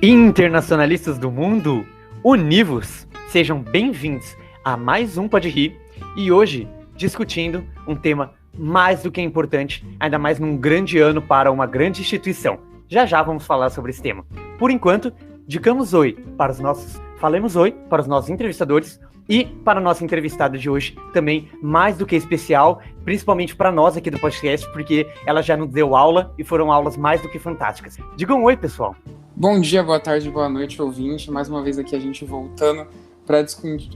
Internacionalistas do mundo, univos! Sejam bem-vindos a mais um Pode Rir e hoje discutindo um tema mais do que importante, ainda mais num grande ano para uma grande instituição. Já já vamos falar sobre esse tema. Por enquanto, falemos oi para os nossos entrevistadores e para a nossa entrevistada de hoje, também mais do que especial, principalmente para nós aqui do podcast, porque ela já nos deu aula e foram aulas mais do que fantásticas. Digam oi, pessoal! Bom dia, boa tarde, boa noite, ouvinte. Mais uma vez aqui a gente voltando para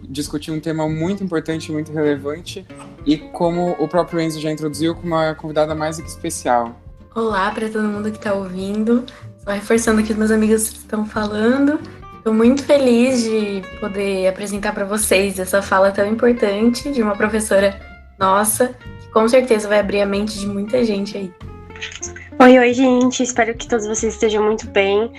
discutir um tema muito importante, muito relevante e, como o próprio Enzo já introduziu, com uma convidada mais do que especial. Olá para todo mundo que está ouvindo. Só reforçando o que os meus amigos estão falando. Estou muito feliz de poder apresentar para vocês essa fala tão importante de uma professora nossa, que com certeza vai abrir a mente de muita gente aí. Oi, gente, espero que todos vocês estejam muito bem.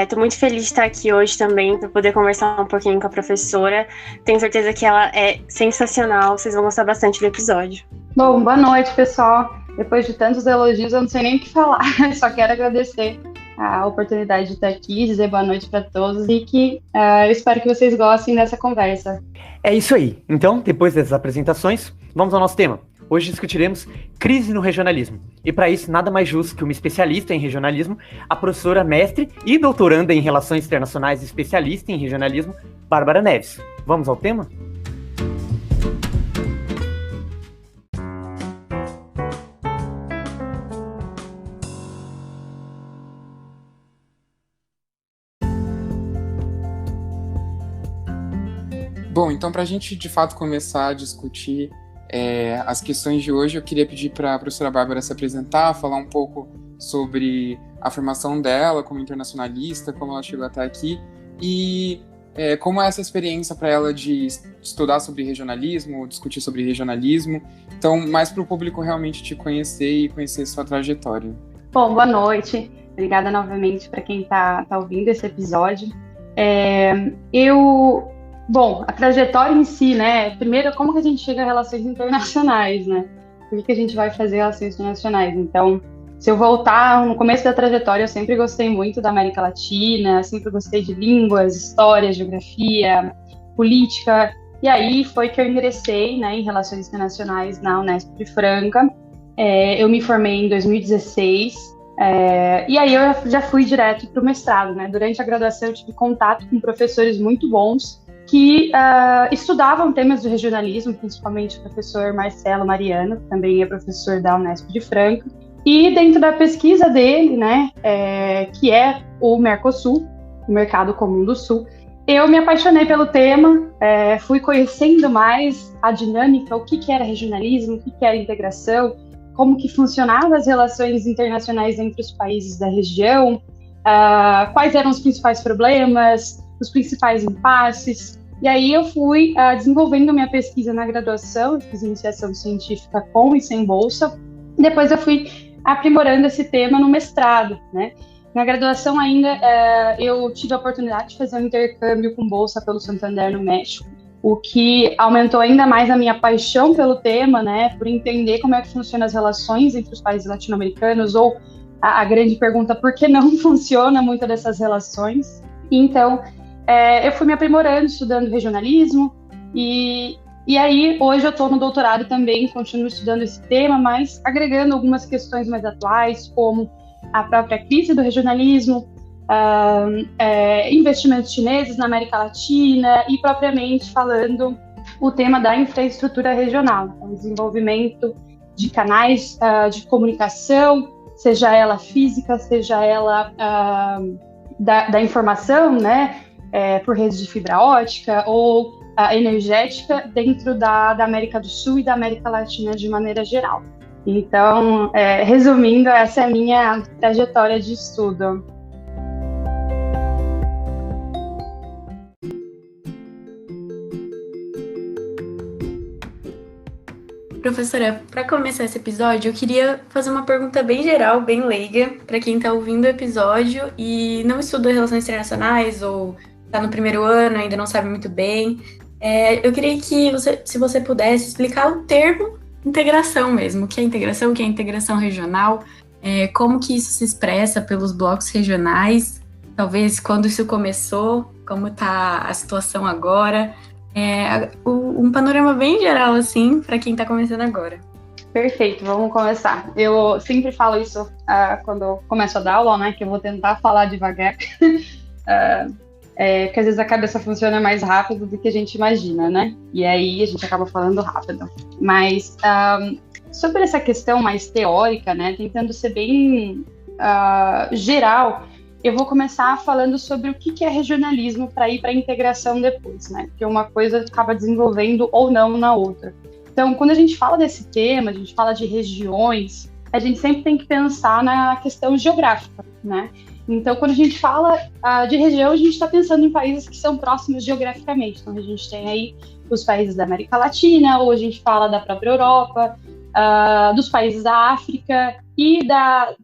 Estou muito feliz de estar aqui hoje também para poder conversar um pouquinho com a professora. Tenho certeza que ela é sensacional, vocês vão gostar bastante do episódio. Bom, boa noite, pessoal. Depois de tantos elogios, eu não sei nem o que falar, só quero agradecer a oportunidade de estar aqui, dizer boa noite para todos e que eu espero que vocês gostem dessa conversa. É isso aí. Então, depois dessas apresentações, vamos ao nosso tema. Hoje discutiremos crise no regionalismo. E para isso, nada mais justo que uma especialista em regionalismo, a professora mestre e doutoranda em Relações Internacionais e especialista em regionalismo, Bárbara Neves. Vamos ao tema? Bom, então para a gente de fato começar a discutir as questões de hoje, eu queria pedir para a professora Bárbara se apresentar, falar um pouco sobre a formação dela como internacionalista, como ela chegou até aqui e como é essa experiência para ela de estudar sobre regionalismo, discutir sobre regionalismo. Então, mais para o público realmente te conhecer e conhecer sua trajetória. Bom, boa noite. Obrigada novamente para quem está ouvindo esse episódio. Bom, a trajetória em si, né? Primeiro, como que a gente chega a relações internacionais, né? Por que a gente vai fazer relações internacionais? Então, se eu voltar no começo da trajetória, eu sempre gostei muito da América Latina, sempre gostei de línguas, história, geografia, política. E aí foi que eu ingressei, né, em relações internacionais na Unesp de Franca. Eu me formei em 2016. E aí eu já fui direto para o mestrado, né? Durante a graduação eu tive contato com professores muito bons que estudavam temas do regionalismo, principalmente o professor Marcelo Mariano, que também é professor da Unesp de Franca, e dentro da pesquisa dele, né, que é o Mercosul, o Mercado Comum do Sul, eu me apaixonei pelo tema, fui conhecendo mais a dinâmica, o que era regionalismo, o que era integração, como que funcionavam as relações internacionais entre os países da região, quais eram os principais problemas, os principais impasses. E aí eu fui desenvolvendo minha pesquisa na graduação, eu fiz iniciação científica com e sem bolsa. Depois eu fui aprimorando esse tema no mestrado, né? Na graduação ainda eu tive a oportunidade de fazer um intercâmbio com bolsa pelo Santander no México, o que aumentou ainda mais a minha paixão pelo tema, né? Por entender como é que funcionam as relações entre os países latino-americanos, ou a grande pergunta, por que não funciona muitas dessas relações? Então, eu fui me aprimorando, estudando regionalismo, e aí hoje eu estou no doutorado também, continuo estudando esse tema, mas agregando algumas questões mais atuais, como a própria crise do regionalismo, investimentos chineses na América Latina e, propriamente falando, o tema da infraestrutura regional, o desenvolvimento de canais de comunicação, seja ela física, seja ela da informação, né? Por redes de fibra ótica ou energética dentro da América do Sul e da América Latina de maneira geral. Então, resumindo, essa é a minha trajetória de estudo. Professora, para começar esse episódio, eu queria fazer uma pergunta bem geral, bem leiga, para quem está ouvindo o episódio e não estuda relações internacionais ou está no primeiro ano, ainda não sabe muito bem. Eu queria que se você pudesse explicar o termo integração mesmo, o que é integração regional, como que isso se expressa pelos blocos regionais, talvez quando isso começou, como está a situação agora, um panorama bem geral, assim, para quem está começando agora. Perfeito, vamos começar. Eu sempre falo isso quando eu começo a dar aula, né, que eu vou tentar falar devagar, porque às vezes a cabeça funciona mais rápido do que a gente imagina, né, e aí a gente acaba falando rápido. Mas sobre essa questão mais teórica, né, tentando ser bem geral, eu vou começar falando sobre o que é regionalismo para ir para a integração depois, né, porque uma coisa acaba desenvolvendo ou não na outra. Então, quando a gente fala desse tema, a gente fala de regiões, a gente sempre tem que pensar na questão geográfica, né? Então, quando a gente fala de região, a gente está pensando em países que são próximos geograficamente. Então, a gente tem aí os países da América Latina, ou a gente fala da própria Europa, dos países da África e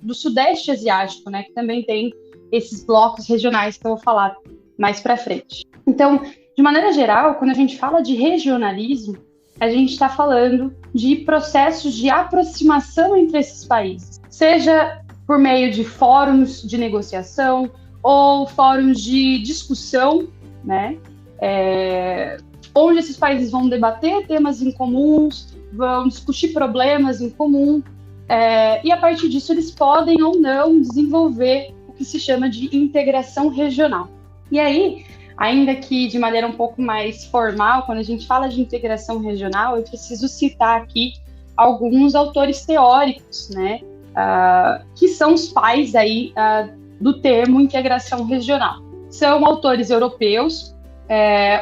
do Sudeste Asiático, né? Que também tem esses blocos regionais que eu vou falar mais para frente. Então, de maneira geral, quando a gente fala de regionalismo, a gente está falando de processos de aproximação entre esses países, seja por meio de fóruns de negociação ou fóruns de discussão, né? Onde esses países vão debater temas em comuns, vão discutir problemas em comum, e a partir disso eles podem ou não desenvolver o que se chama de integração regional. E aí, ainda que de maneira um pouco mais formal, quando a gente fala de integração regional, eu preciso citar aqui alguns autores teóricos, né, que são os pais aí, do termo integração regional. São autores europeus,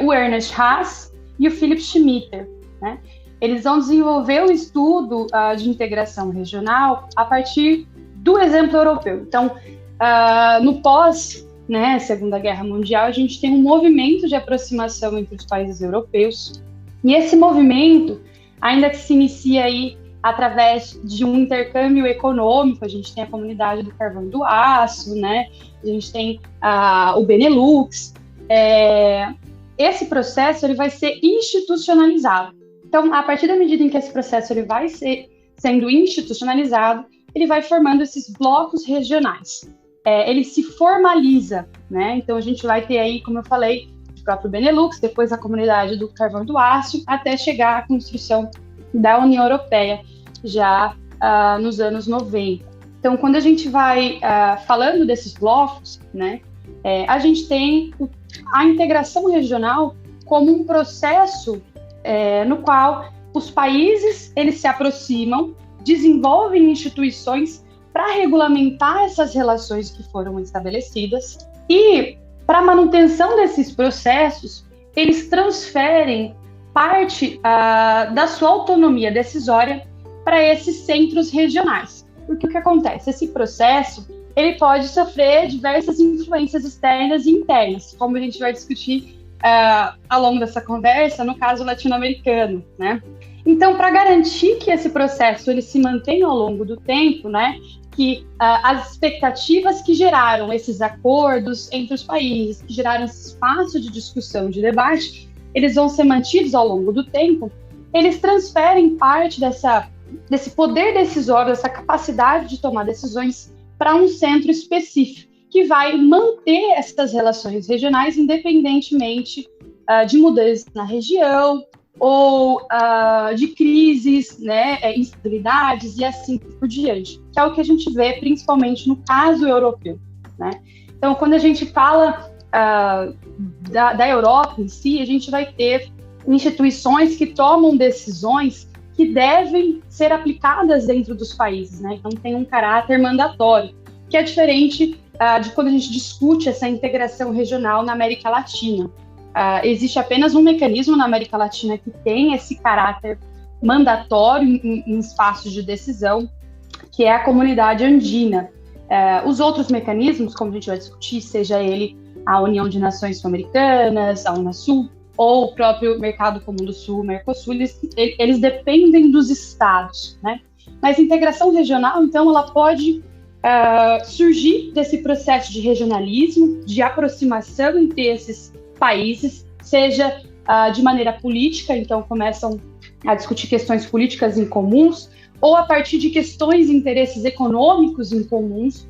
o Ernest Haas e o Philipp Schmitter, né? Eles vão desenvolver o estudo de integração regional a partir do exemplo europeu. Então, no pós, né, Segunda Guerra Mundial, a gente tem um movimento de aproximação entre os países europeus, e esse movimento, ainda que se inicia aí através de um intercâmbio econômico, a gente tem a comunidade do carvão e do aço, né, a gente tem o Benelux, esse processo ele vai ser institucionalizado. Então, a partir da medida em que esse processo ele vai sendo institucionalizado, ele vai formando esses blocos regionais. Ele se formaliza, né? Então a gente vai ter aí, como eu falei, o próprio Benelux, depois a comunidade do carvão e do aço, até chegar à construção da União Europeia, já nos anos 90. Então, quando a gente vai falando desses blocos, né, a gente tem a integração regional como um processo no qual os países eles se aproximam, desenvolvem instituições para regulamentar essas relações que foram estabelecidas, e para a manutenção desses processos, eles transferem parte da sua autonomia decisória para esses centros regionais. Porque o que acontece? Esse processo ele pode sofrer diversas influências externas e internas, como a gente vai discutir ao longo dessa conversa, no caso latino-americano, né? Então, para garantir que esse processo ele se mantenha ao longo do tempo, né, que as expectativas que geraram esses acordos entre os países, que geraram esse espaço de discussão, de debate, eles vão ser mantidos ao longo do tempo, eles transferem parte desse poder decisório, dessa capacidade de tomar decisões para um centro específico, que vai manter essas relações regionais independentemente de mudanças na região, ou de crises, né, instabilidades e assim por diante, que é o que a gente vê principalmente no caso europeu, né? Então, quando a gente fala da Europa em si, a gente vai ter instituições que tomam decisões que devem ser aplicadas dentro dos países, né? Então, tem um caráter mandatório, que é diferente de quando a gente discute essa integração regional na América Latina. Existe apenas um mecanismo na América Latina que tem esse caráter mandatório em espaços de decisão, que é a Comunidade Andina. Os outros mecanismos, como a gente vai discutir, seja ele a União de Nações Sul-Americanas, a Unasul, ou o próprio Mercado Comum do Sul, o Mercosul, eles dependem dos estados, né? Mas a integração regional, então, ela pode surgir desse processo de regionalismo, de aproximação entre esses países, seja de maneira política, então começam a discutir questões políticas em comuns, ou a partir de questões e interesses econômicos em comuns,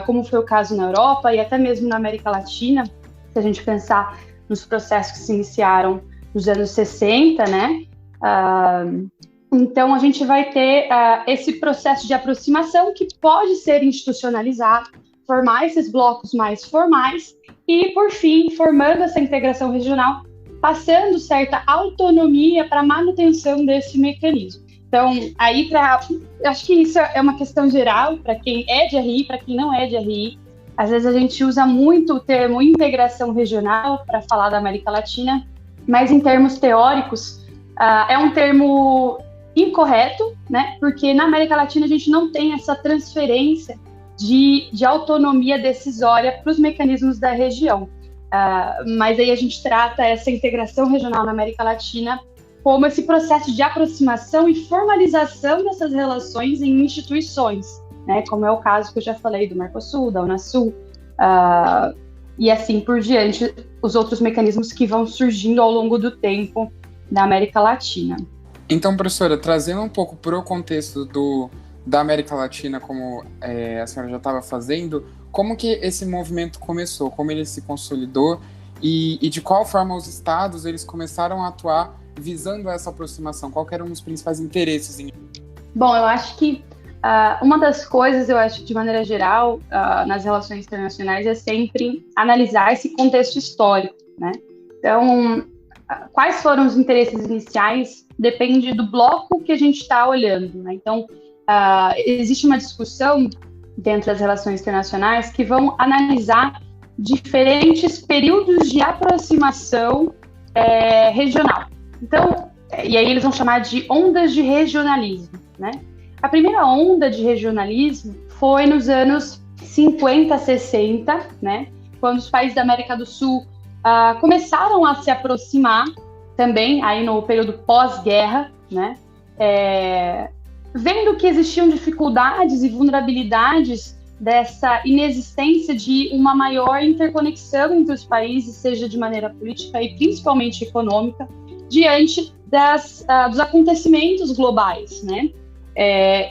como foi o caso na Europa e até mesmo na América Latina, se a gente pensar nos processos que se iniciaram nos anos 60, né? Então, a gente vai ter esse processo de aproximação que pode ser institucionalizado, formar esses blocos mais formais e, por fim, formando essa integração regional, passando certa autonomia para a manutenção desse mecanismo. Então, aí, acho que isso é uma questão geral para quem é de RI, para quem não é de RI. Às vezes a gente usa muito o termo integração regional para falar da América Latina, mas em termos teóricos, é um termo incorreto, né? Porque na América Latina a gente não tem essa transferência de autonomia decisória para os mecanismos da região. Mas aí a gente trata essa integração regional na América Latina como esse processo de aproximação e formalização dessas relações em instituições, né? Como é o caso que eu já falei do Mercosul, da Unasul, e assim por diante, os outros mecanismos que vão surgindo ao longo do tempo na América Latina. Então, professora, trazendo um pouco para o contexto da América Latina, como a senhora já estava fazendo, como que esse movimento começou, como ele se consolidou e de qual forma os estados eles começaram a atuar visando essa aproximação? Qual eram os principais interesses? Bom, eu acho que uma das coisas, eu acho que de maneira geral, nas relações internacionais é sempre analisar esse contexto histórico, né? Então, quais foram os interesses iniciais depende do bloco que a gente está olhando, né? Então, existe uma discussão dentro das relações internacionais que vão analisar diferentes períodos de aproximação regional. Então, e aí eles vão chamar de ondas de regionalismo, né? A primeira onda de regionalismo foi nos anos 50, 60, né? Quando os países da América do Sul começaram a se aproximar também, aí no período pós-guerra, né? Vendo que existiam dificuldades e vulnerabilidades dessa inexistência de uma maior interconexão entre os países, seja de maneira política e principalmente econômica, diante dos acontecimentos globais, né?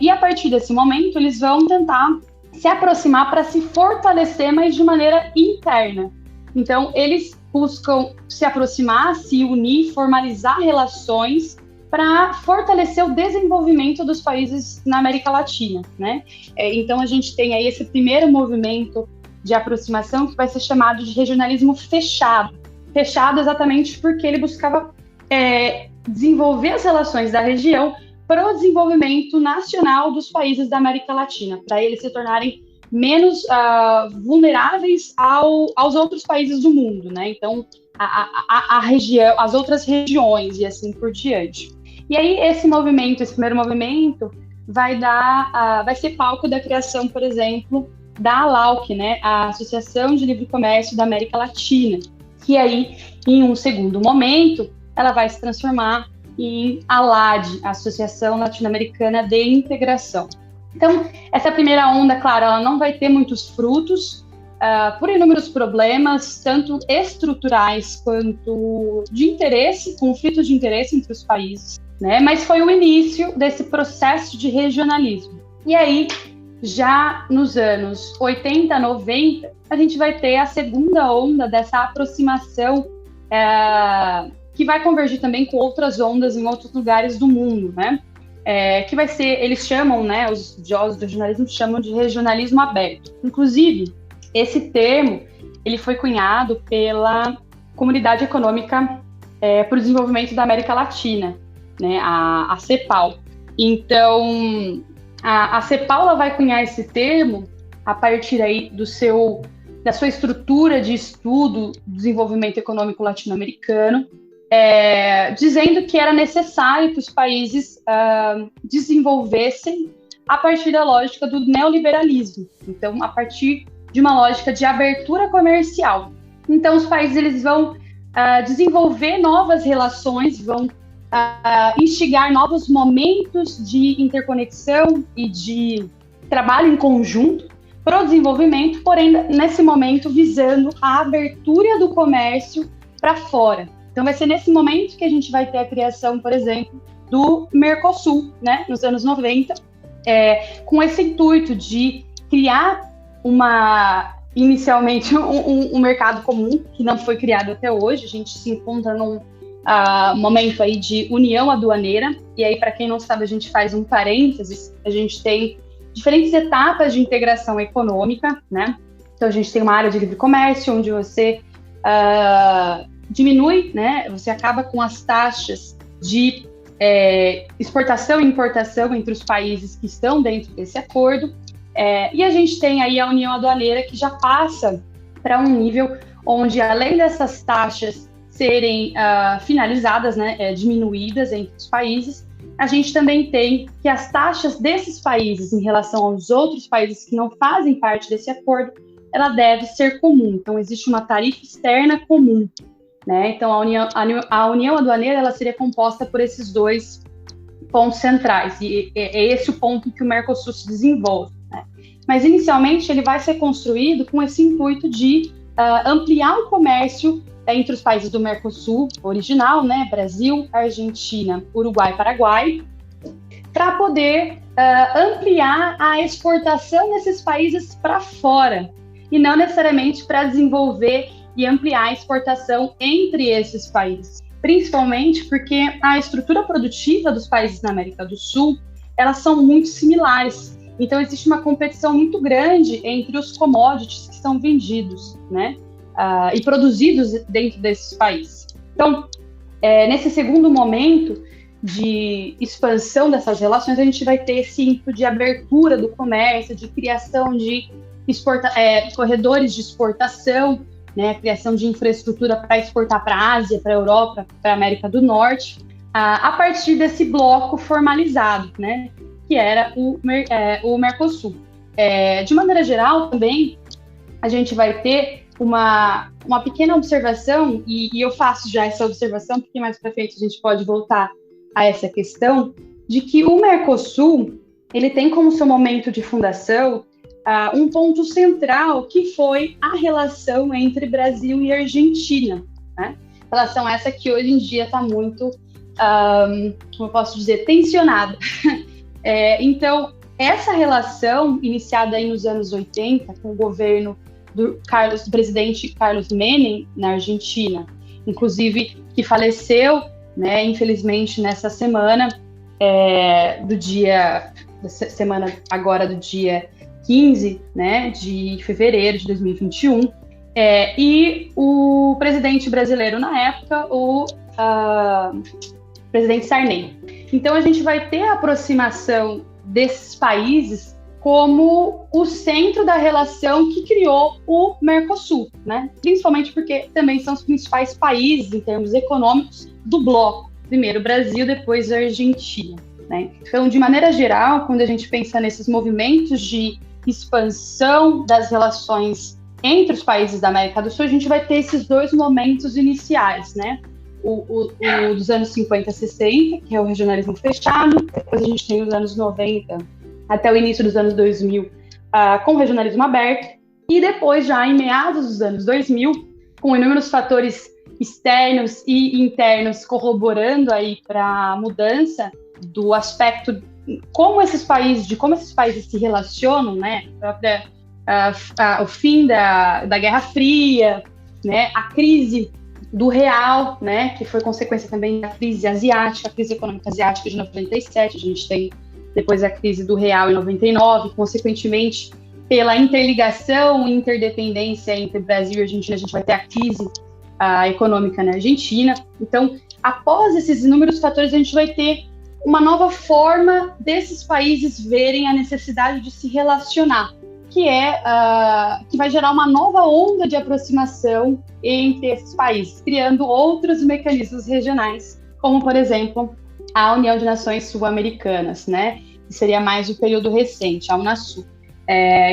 E a partir desse momento, eles vão tentar se aproximar para se fortalecer, mas de maneira interna. Então, eles buscam se aproximar, se unir, formalizar relações para fortalecer o desenvolvimento dos países na América Latina, né? Então, a gente tem aí esse primeiro movimento de aproximação que vai ser chamado de regionalismo fechado. Fechado exatamente porque ele buscava desenvolver as relações da região para o desenvolvimento nacional dos países da América Latina, para eles se tornarem menos vulneráveis aos outros países do mundo, né? Então, a região, as outras regiões e assim por diante. E aí, esse primeiro movimento, vai ser palco da criação, por exemplo, da ALAUC, né? A Associação de Livre Comércio da América Latina, que aí, em um segundo momento, ela vai se transformar em ALAD, Associação Latino-Americana de Integração. Então, essa primeira onda, claro, ela não vai ter muitos frutos, por inúmeros problemas, tanto estruturais quanto de interesse, conflitos de interesse entre os países, né? Mas foi o início desse processo de regionalismo. E aí, já nos anos 80, 90, a gente vai ter a segunda onda dessa aproximação que vai convergir também com outras ondas em outros lugares do mundo, né? Que vai ser, eles chamam, né, os estudiosos do jornalismo chamam de regionalismo aberto. Inclusive, esse termo, ele foi cunhado pela Comunidade Econômica para o Desenvolvimento da América Latina, né, a CEPAL. Então, a CEPAL ela vai cunhar esse termo a partir aí da sua estrutura de estudo do desenvolvimento econômico latino-americano, dizendo que era necessário que os países desenvolvessem a partir da lógica do neoliberalismo, então a partir de uma lógica de abertura comercial. Então os países eles vão desenvolver novas relações, vão instigar novos momentos de interconexão e de trabalho em conjunto para o desenvolvimento, porém nesse momento visando a abertura do comércio para fora. Então vai ser nesse momento que a gente vai ter a criação, por exemplo, do Mercosul, né, nos anos 90, com esse intuito de criar inicialmente um mercado comum que não foi criado até hoje. A gente se encontra num momento aí de união aduaneira, e aí, para quem não sabe, a gente faz um parênteses, a gente tem diferentes etapas de integração econômica, né? Então, a gente tem uma área de livre comércio, onde você diminui, né? Você acaba com as taxas de exportação e importação entre os países que estão dentro desse acordo. E a gente tem aí a união aduaneira, que já passa para um nível onde, além dessas taxas serem finalizadas, né, diminuídas entre os países, a gente também tem que as taxas desses países em relação aos outros países que não fazem parte desse acordo, ela deve ser comum. Então, existe uma tarifa externa comum, né? Então, a união aduaneira, ela seria composta por esses dois pontos centrais, e é esse o ponto que o Mercosul se desenvolve, né? Mas, inicialmente, ele vai ser construído com esse intuito de ampliar o comércio entre os países do Mercosul original, né, Brasil, Argentina, Uruguai, Paraguai, para poder ampliar a exportação desses países para fora, e não necessariamente para desenvolver e ampliar a exportação entre esses países. Principalmente porque a estrutura produtiva dos países da América do Sul, elas são muito similares. Então, existe uma competição muito grande entre os commodities que são vendidos, né? E produzidos dentro desses países. Então, nesse segundo momento de expansão dessas relações, a gente vai ter esse ímpeto de abertura do comércio, de criação de corredores de exportação, né, criação de infraestrutura para exportar para a Ásia, para a Europa, para a América do Norte, a partir desse bloco formalizado, né, que era o Mercosul. De maneira geral, também, a gente vai ter uma pequena observação, e eu faço já essa observação, porque mais para frente a gente pode voltar a essa questão, de que o Mercosul, ele tem como seu momento de fundação um ponto central, que foi a relação entre Brasil e Argentina, né? Relação essa que hoje em dia está muito, como eu posso dizer, tensionada. Então, essa relação, iniciada aí nos anos 80, com o governo do presidente Carlos Menem, na Argentina, inclusive, que faleceu, né, infelizmente, nessa semana, semana agora do dia 15, né, de fevereiro de 2021, e o presidente brasileiro na época, o presidente Sarney. Então, a gente vai ter a aproximação desses países como o centro da relação que criou o Mercosul, né? Principalmente porque também são os principais países em termos econômicos do bloco. Primeiro o Brasil, depois a Argentina, né? Então, de maneira geral, quando a gente pensa nesses movimentos de expansão das relações entre os países da América do Sul, a gente vai ter esses dois momentos iniciais, né? O dos anos 50 e 60, que é o regionalismo fechado, depois a gente tem os anos 90 até o início dos anos 2000, com o regionalismo aberto, e depois, já em meados dos anos 2000, com inúmeros fatores externos e internos corroborando aí para a mudança do aspecto como esses países se relacionam, né? O fim da Guerra Fria, né? A crise do real, né? Que foi consequência também da crise asiática, a crise econômica asiática de 97, a gente tem depois a crise do real em 99, consequentemente, pela interligação e interdependência entre Brasil e Argentina, a gente vai ter a crise econômica na Argentina. Então, após esses inúmeros fatores, a gente vai ter uma nova forma desses países verem a necessidade de se relacionar, que vai gerar uma nova onda de aproximação entre esses países, criando outros mecanismos regionais, como, por exemplo, a União de Nações Sul-Americanas, né? Que seria mais o período recente, a Unasul.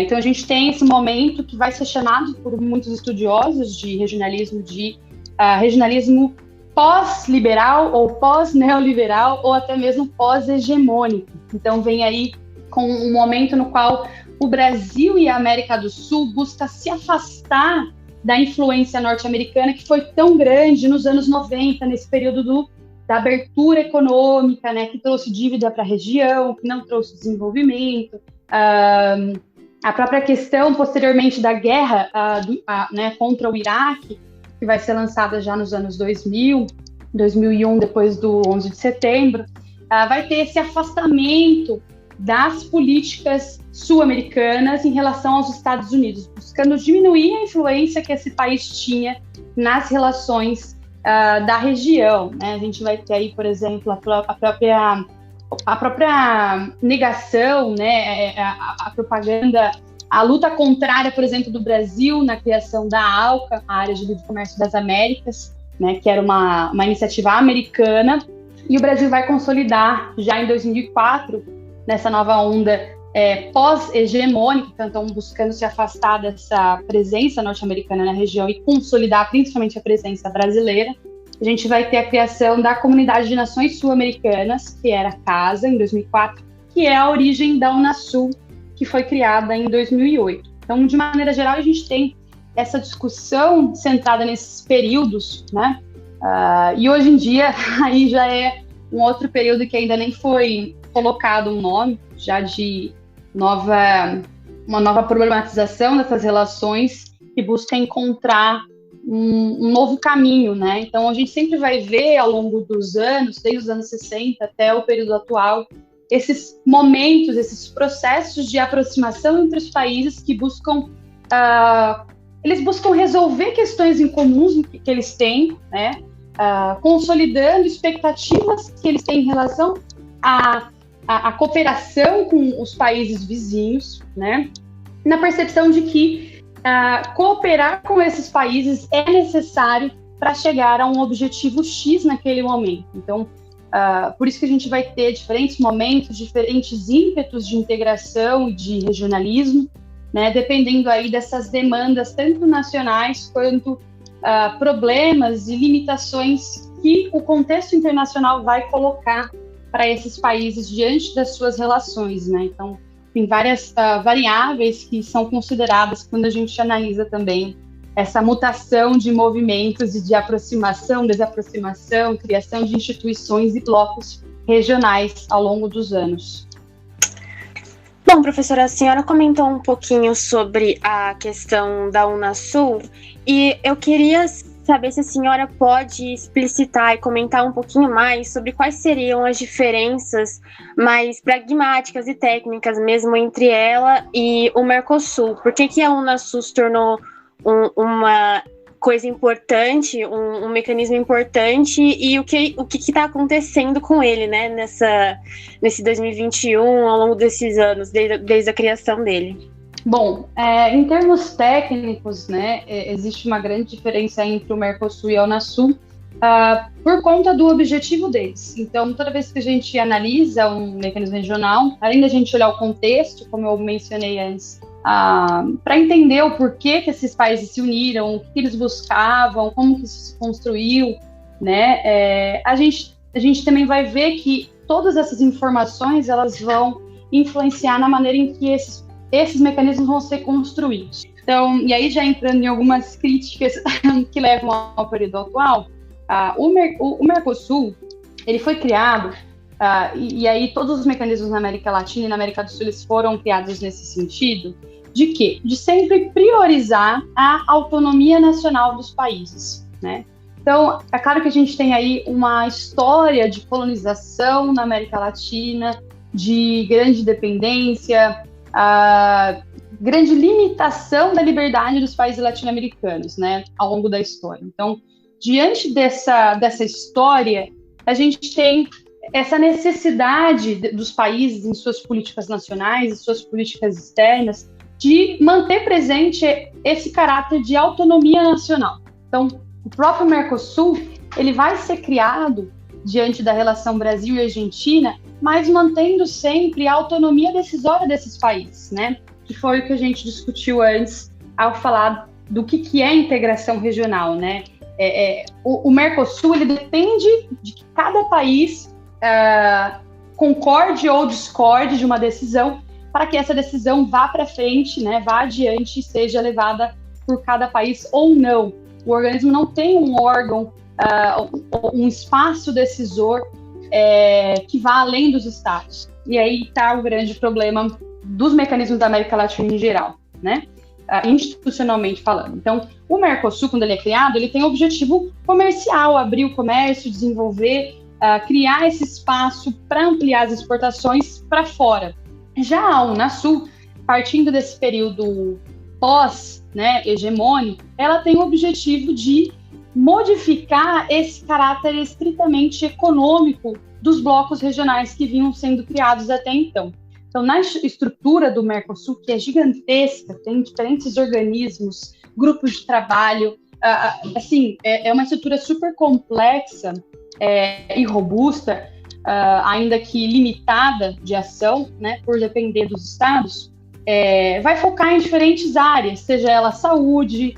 Então, a gente tem esse momento que vai ser chamado por muitos estudiosos de regionalismo, regionalismo pós-liberal ou pós-neoliberal ou até mesmo pós-hegemônico. Então, vem aí com um momento no qual o Brasil e a América do Sul buscam se afastar da influência norte-americana, que foi tão grande nos anos 90, nesse período da abertura econômica, né, que trouxe dívida para a região, que não trouxe desenvolvimento, A própria questão, posteriormente, da guerra né, contra o Iraque, que vai ser lançada já nos anos 2000, 2001, depois do 11 de setembro, vai ter esse afastamento das políticas sul-americanas em relação aos Estados Unidos, buscando diminuir a influência que esse país tinha nas relações da região, né? A gente vai ter aí, por exemplo, a própria negação, né? A propaganda, a luta contrária, por exemplo, do Brasil na criação da ALCA, a Área de Livre Comércio das Américas, né? Que era uma iniciativa americana, e o Brasil vai consolidar já em 2004, nessa nova onda pós-hegemônica, então buscando se afastar dessa presença norte-americana na região e consolidar principalmente a presença brasileira. A gente vai ter a criação da Comunidade de Nações Sul-Americanas, que era a CASA, em 2004, que é a origem da Unasul, que foi criada em 2008. Então, de maneira geral, a gente tem essa discussão centrada nesses períodos, né? E hoje em dia, aí já é um outro período que ainda nem foi colocado um nome, já de uma nova problematização dessas relações que busca encontrar um novo caminho, né? Então, a gente sempre vai ver ao longo dos anos, desde os anos 60 até o período atual, esses momentos, esses processos de aproximação entre os países que buscam eles buscam resolver questões em comuns que eles têm, né? Consolidando expectativas que eles têm em relação à cooperação com os países vizinhos, né? Na percepção de que cooperar com esses países é necessário para chegar a um objetivo X naquele momento. Então, por isso que a gente vai ter diferentes momentos, diferentes ímpetos de integração e de regionalismo, né? Dependendo aí dessas demandas, tanto nacionais quanto problemas e limitações que o contexto internacional vai colocar para esses países diante das suas relações, né? Então, tem várias variáveis que são consideradas quando a gente analisa também essa mutação de movimentos e de aproximação, desaproximação, criação de instituições e blocos regionais ao longo dos anos. Bom, professora, a senhora comentou um pouquinho sobre a questão da Unasul e eu queria saber se a senhora pode explicitar e comentar um pouquinho mais sobre quais seriam as diferenças mais pragmáticas e técnicas mesmo entre ela e o Mercosul. Por que a Unasul se tornou uma coisa importante, um mecanismo importante, e o que está acontecendo com ele, né, nesse 2021, ao longo desses anos, desde a criação dele? Bom, em termos técnicos, né, existe uma grande diferença entre o Mercosul e a Unasul por conta do objetivo deles. Então, toda vez que a gente analisa um mecanismo regional, além da gente olhar o contexto, como eu mencionei antes, para entender o porquê que esses países se uniram, o que eles buscavam, como que isso se construiu, né, a gente também vai ver que todas essas informações elas vão influenciar na maneira em que esses mecanismos vão ser construídos. Então, e aí já entrando em algumas críticas que levam ao período atual, o Mercosul, ele foi criado, e aí todos os mecanismos na América Latina e na América do Sul eles foram criados nesse sentido, de quê? De sempre priorizar a autonomia nacional dos países, né? Então, é claro que a gente tem aí uma história de colonização na América Latina, de grande dependência, grande limitação da liberdade dos países latino-americanos, né, ao longo da história. Então, diante dessa história, a gente tem essa necessidade dos países em suas políticas nacionais, em suas políticas externas, de manter presente esse caráter de autonomia nacional. Então, o próprio Mercosul, ele vai ser criado diante da relação Brasil e Argentina, mas mantendo sempre a autonomia decisória desses países, né? Que foi o que a gente discutiu antes ao falar do que é integração regional, né? O Mercosul, ele depende de que cada país concorde ou discorde de uma decisão para que essa decisão vá para frente, né? Vá adiante e seja levada por cada país ou não. O organismo não tem um órgão, um espaço decisor que vá além dos estados. E aí está o grande problema dos mecanismos da América Latina em geral, né? Institucionalmente falando. Então, o Mercosul, quando ele é criado, ele tem o objetivo comercial, abrir o comércio, desenvolver, criar esse espaço para ampliar as exportações para fora. Já a Unasul, partindo desse período pós, né, hegemônico, ela tem o objetivo de modificar esse caráter estritamente econômico dos blocos regionais que vinham sendo criados até então. Então, na estrutura do Mercosul, que é gigantesca, tem diferentes organismos, grupos de trabalho, assim, é uma estrutura super complexa e robusta, ainda que limitada de ação, né, por depender dos estados, vai focar em diferentes áreas, seja ela saúde,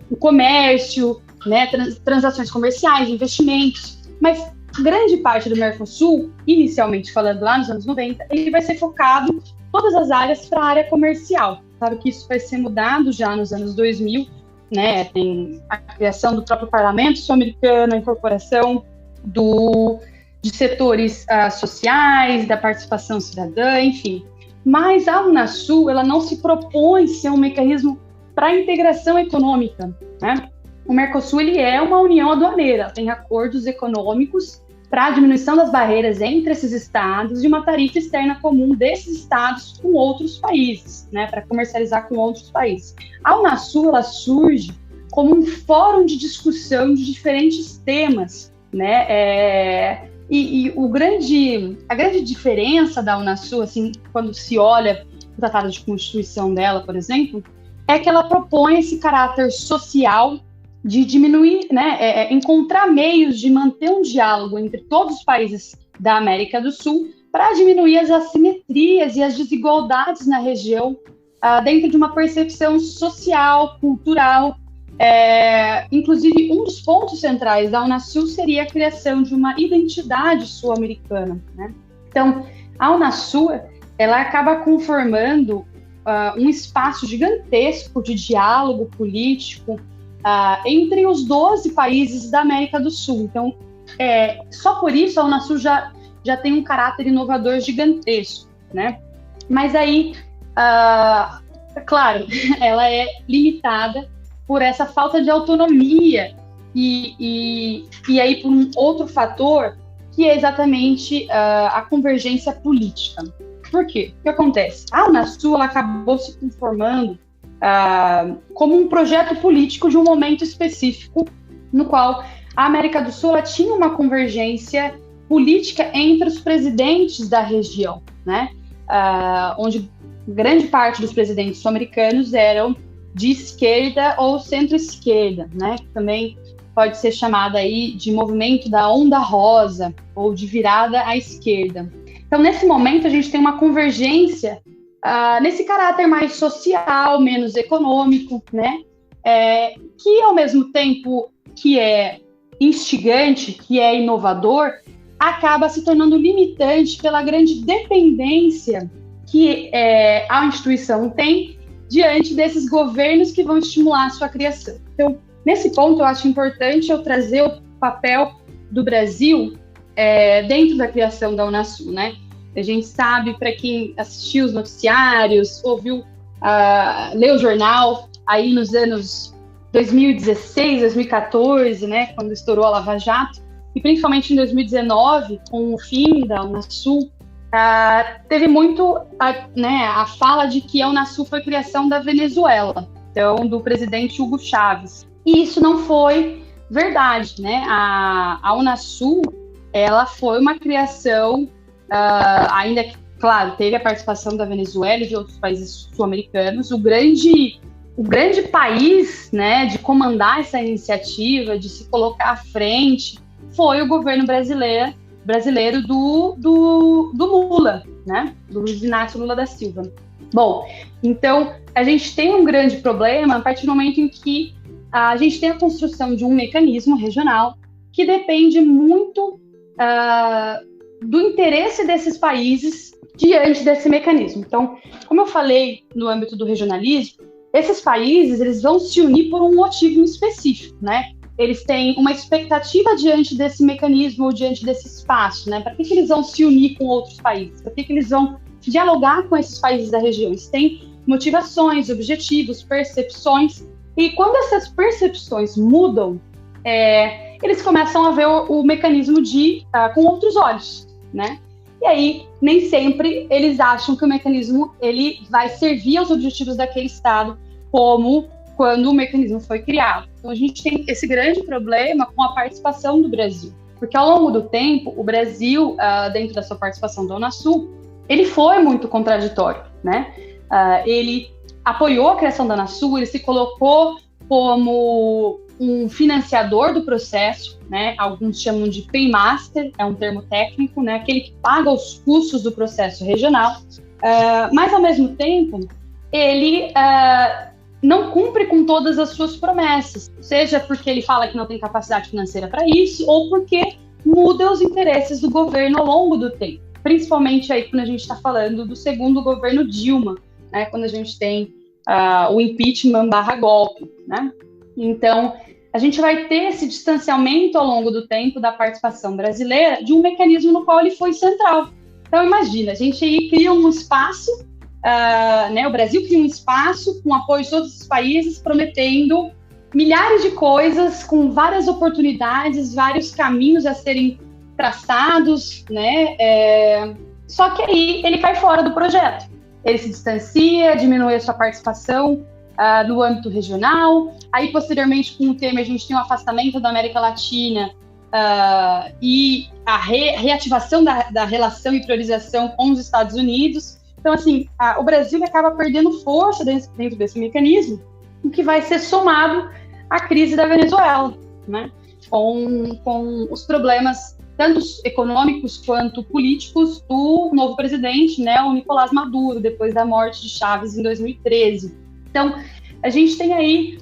o comércio, né, transações comerciais, investimentos, mas grande parte do Mercosul, inicialmente falando lá nos anos 90, ele vai ser focado todas as áreas para a área comercial. Claro que isso vai ser mudado já nos anos 2000, né, tem a criação do próprio parlamento sul-americano, a incorporação de setores sociais, da participação cidadã, enfim. Mas a Unasul, ela não se propõe ser um mecanismo para a integração econômica, né? O Mercosul, ele é uma união aduaneira, tem acordos econômicos para a diminuição das barreiras entre esses estados e uma tarifa externa comum desses estados com outros países, né, para comercializar com outros países. A Unasul, ela surge como um fórum de discussão de diferentes temas, né, a grande diferença da Unasul, assim, quando se olha o Tratado de Constituição dela, por exemplo, é que ela propõe esse caráter social de diminuir, né, encontrar meios de manter um diálogo entre todos os países da América do Sul para diminuir as assimetrias e as desigualdades na região, dentro de uma percepção social, cultural. Inclusive, um dos pontos centrais da Unasul seria a criação de uma identidade sul-americana, né? Então, a Unasul, ela acaba conformando um espaço gigantesco de diálogo político entre os 12 países da América do Sul. Então, só por isso a Unasul já tem um caráter inovador gigantesco, né? Mas aí, claro, ela é limitada por essa falta de autonomia e aí por um outro fator que é exatamente a convergência política. Por quê? O que acontece? A Unasul, ela acabou se conformando como um projeto político de um momento específico no qual a América do Sul tinha uma convergência política entre os presidentes da região, né? Onde grande parte dos presidentes sul-americanos eram de esquerda ou centro-esquerda, né? Que também pode ser chamada aí de movimento da onda rosa ou de virada à esquerda. Então, nesse momento, a gente tem uma convergência nesse caráter mais social, menos econômico, né? Que, ao mesmo tempo que é instigante, que é inovador, acaba se tornando limitante pela grande dependência que a instituição tem diante desses governos que vão estimular a sua criação. Então, nesse ponto, eu acho importante eu trazer o papel do Brasil dentro da criação da Unasul, né? A gente sabe, para quem assistiu os noticiários, ouviu, leu o jornal, aí nos anos 2016, 2014, né, quando estourou a Lava Jato, e principalmente em 2019, com o fim da Unasul, teve muito a fala de que a Unasul foi criação da Venezuela, então do presidente Hugo Chávez. E isso não foi verdade, né? A Unasul, ela foi uma criação, ainda que, claro, teve a participação da Venezuela e de outros países sul-americanos. O grande país, né, de comandar essa iniciativa, de se colocar à frente, foi o governo brasileiro do Lula, né, do Luiz Inácio Lula da Silva. Bom, então a gente tem um grande problema a partir do momento em que a gente tem a construção de um mecanismo regional que depende muito do interesse desses países diante desse mecanismo. Então, como eu falei no âmbito do regionalismo, esses países, eles vão se unir por um motivo específico, né? Eles têm uma expectativa diante desse mecanismo ou diante desse espaço, né? Para que eles vão se unir com outros países? Para que eles vão dialogar com esses países da região. Eles têm motivações, objetivos, percepções, e quando essas percepções mudam, eles começam a ver o mecanismo com outros olhos, né? E aí, nem sempre eles acham que o mecanismo ele vai servir aos objetivos daquele Estado, como quando o mecanismo foi criado. Então, a gente tem esse grande problema com a participação do Brasil, porque ao longo do tempo, o Brasil, dentro da sua participação da Unasul, ele foi muito contraditório, né? Ele apoiou a criação da Unasul, ele se colocou como um financiador do processo, né? Alguns chamam de paymaster, é um termo técnico, né? Aquele que paga os custos do processo regional, mas ao mesmo tempo ele não cumpre com todas as suas promessas, seja porque ele fala que não tem capacidade financeira para isso, ou porque muda os interesses do governo ao longo do tempo, principalmente aí quando a gente está falando do segundo governo Dilma, né? Quando a gente tem o impeachment /golpe, né? Então, a gente vai ter esse distanciamento ao longo do tempo da participação brasileira de um mecanismo no qual ele foi central. Então, imagina, a gente aí cria um espaço, né, o Brasil cria um espaço com apoio de todos os países, prometendo milhares de coisas, com várias oportunidades, vários caminhos a serem traçados, né? Só que aí ele cai fora do projeto. Ele se distancia, diminui a sua participação no âmbito regional. Aí, posteriormente, com o Temer, a gente tem um afastamento da América Latina e a reativação da relação e priorização com os Estados Unidos. Então, assim, o Brasil acaba perdendo força dentro desse mecanismo, o que vai ser somado à crise da Venezuela, né? Com os problemas tanto econômicos quanto políticos do novo presidente, né, o Nicolás Maduro, depois da morte de Chávez em 2013. Então, a gente tem aí,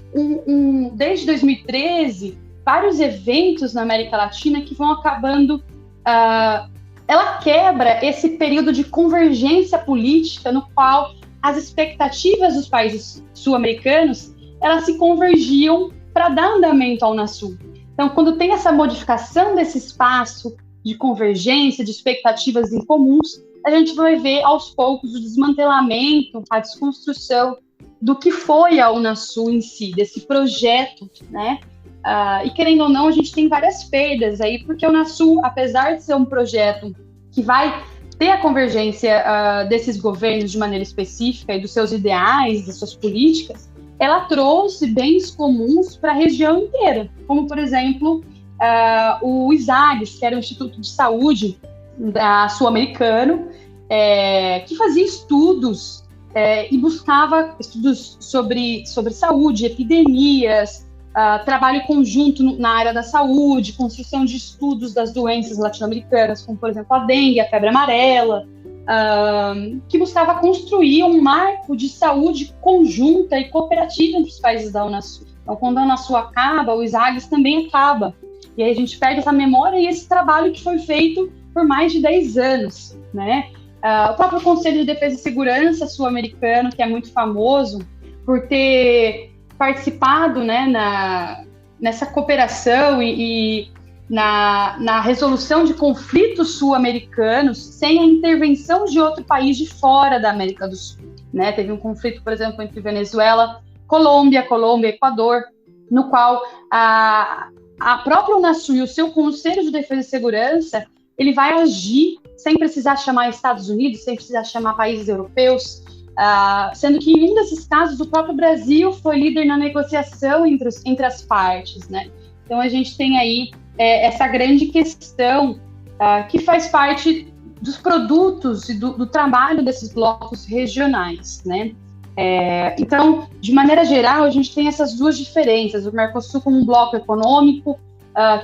desde 2013, vários eventos na América Latina que vão acabando... ela quebra esse período de convergência política no qual as expectativas dos países sul-americanos, elas se convergiam para dar andamento ao Unasul. Então, quando tem essa modificação desse espaço de convergência, de expectativas em comuns, a gente vai ver aos poucos o desmantelamento, a desconstrução do que foi a Unasul em si, desse projeto, né? E querendo ou não, a gente tem várias perdas aí, porque a Unasul, apesar de ser um projeto que vai ter a convergência desses governos de maneira específica e dos seus ideais, das suas políticas, ela trouxe bens comuns para a região inteira, como, por exemplo, o ISAGS, que era o Instituto de Saúde sul-americano, que fazia estudos e buscava estudos sobre saúde, epidemias, trabalho conjunto na área da saúde, construção de estudos das doenças latino-americanas, como, por exemplo, a dengue, a febre amarela, que buscava construir um marco de saúde conjunta e cooperativa entre os países da Unasul. Então, quando a Unasul acaba, o ISAGS também acaba. E aí a gente perde essa memória e esse trabalho que foi feito por mais de 10 anos, né? O próprio Conselho de Defesa e Segurança sul-americano, que é muito famoso por ter participado, né, nessa cooperação e na resolução de conflitos sul-americanos sem a intervenção de outro país de fora da América do Sul, né? Teve um conflito, por exemplo, entre Venezuela, Colômbia e Equador, no qual a própria Unasul e o seu Conselho de Defesa e Segurança, ele vai agir sem precisar chamar Estados Unidos, sem precisar chamar países europeus, sendo que em um desses casos o próprio Brasil foi líder na negociação entre as partes, né? Então a gente tem aí essa grande questão que faz parte dos produtos e do trabalho desses blocos regionais, né? Então, de maneira geral, a gente tem essas duas diferenças. O Mercosul como um bloco econômico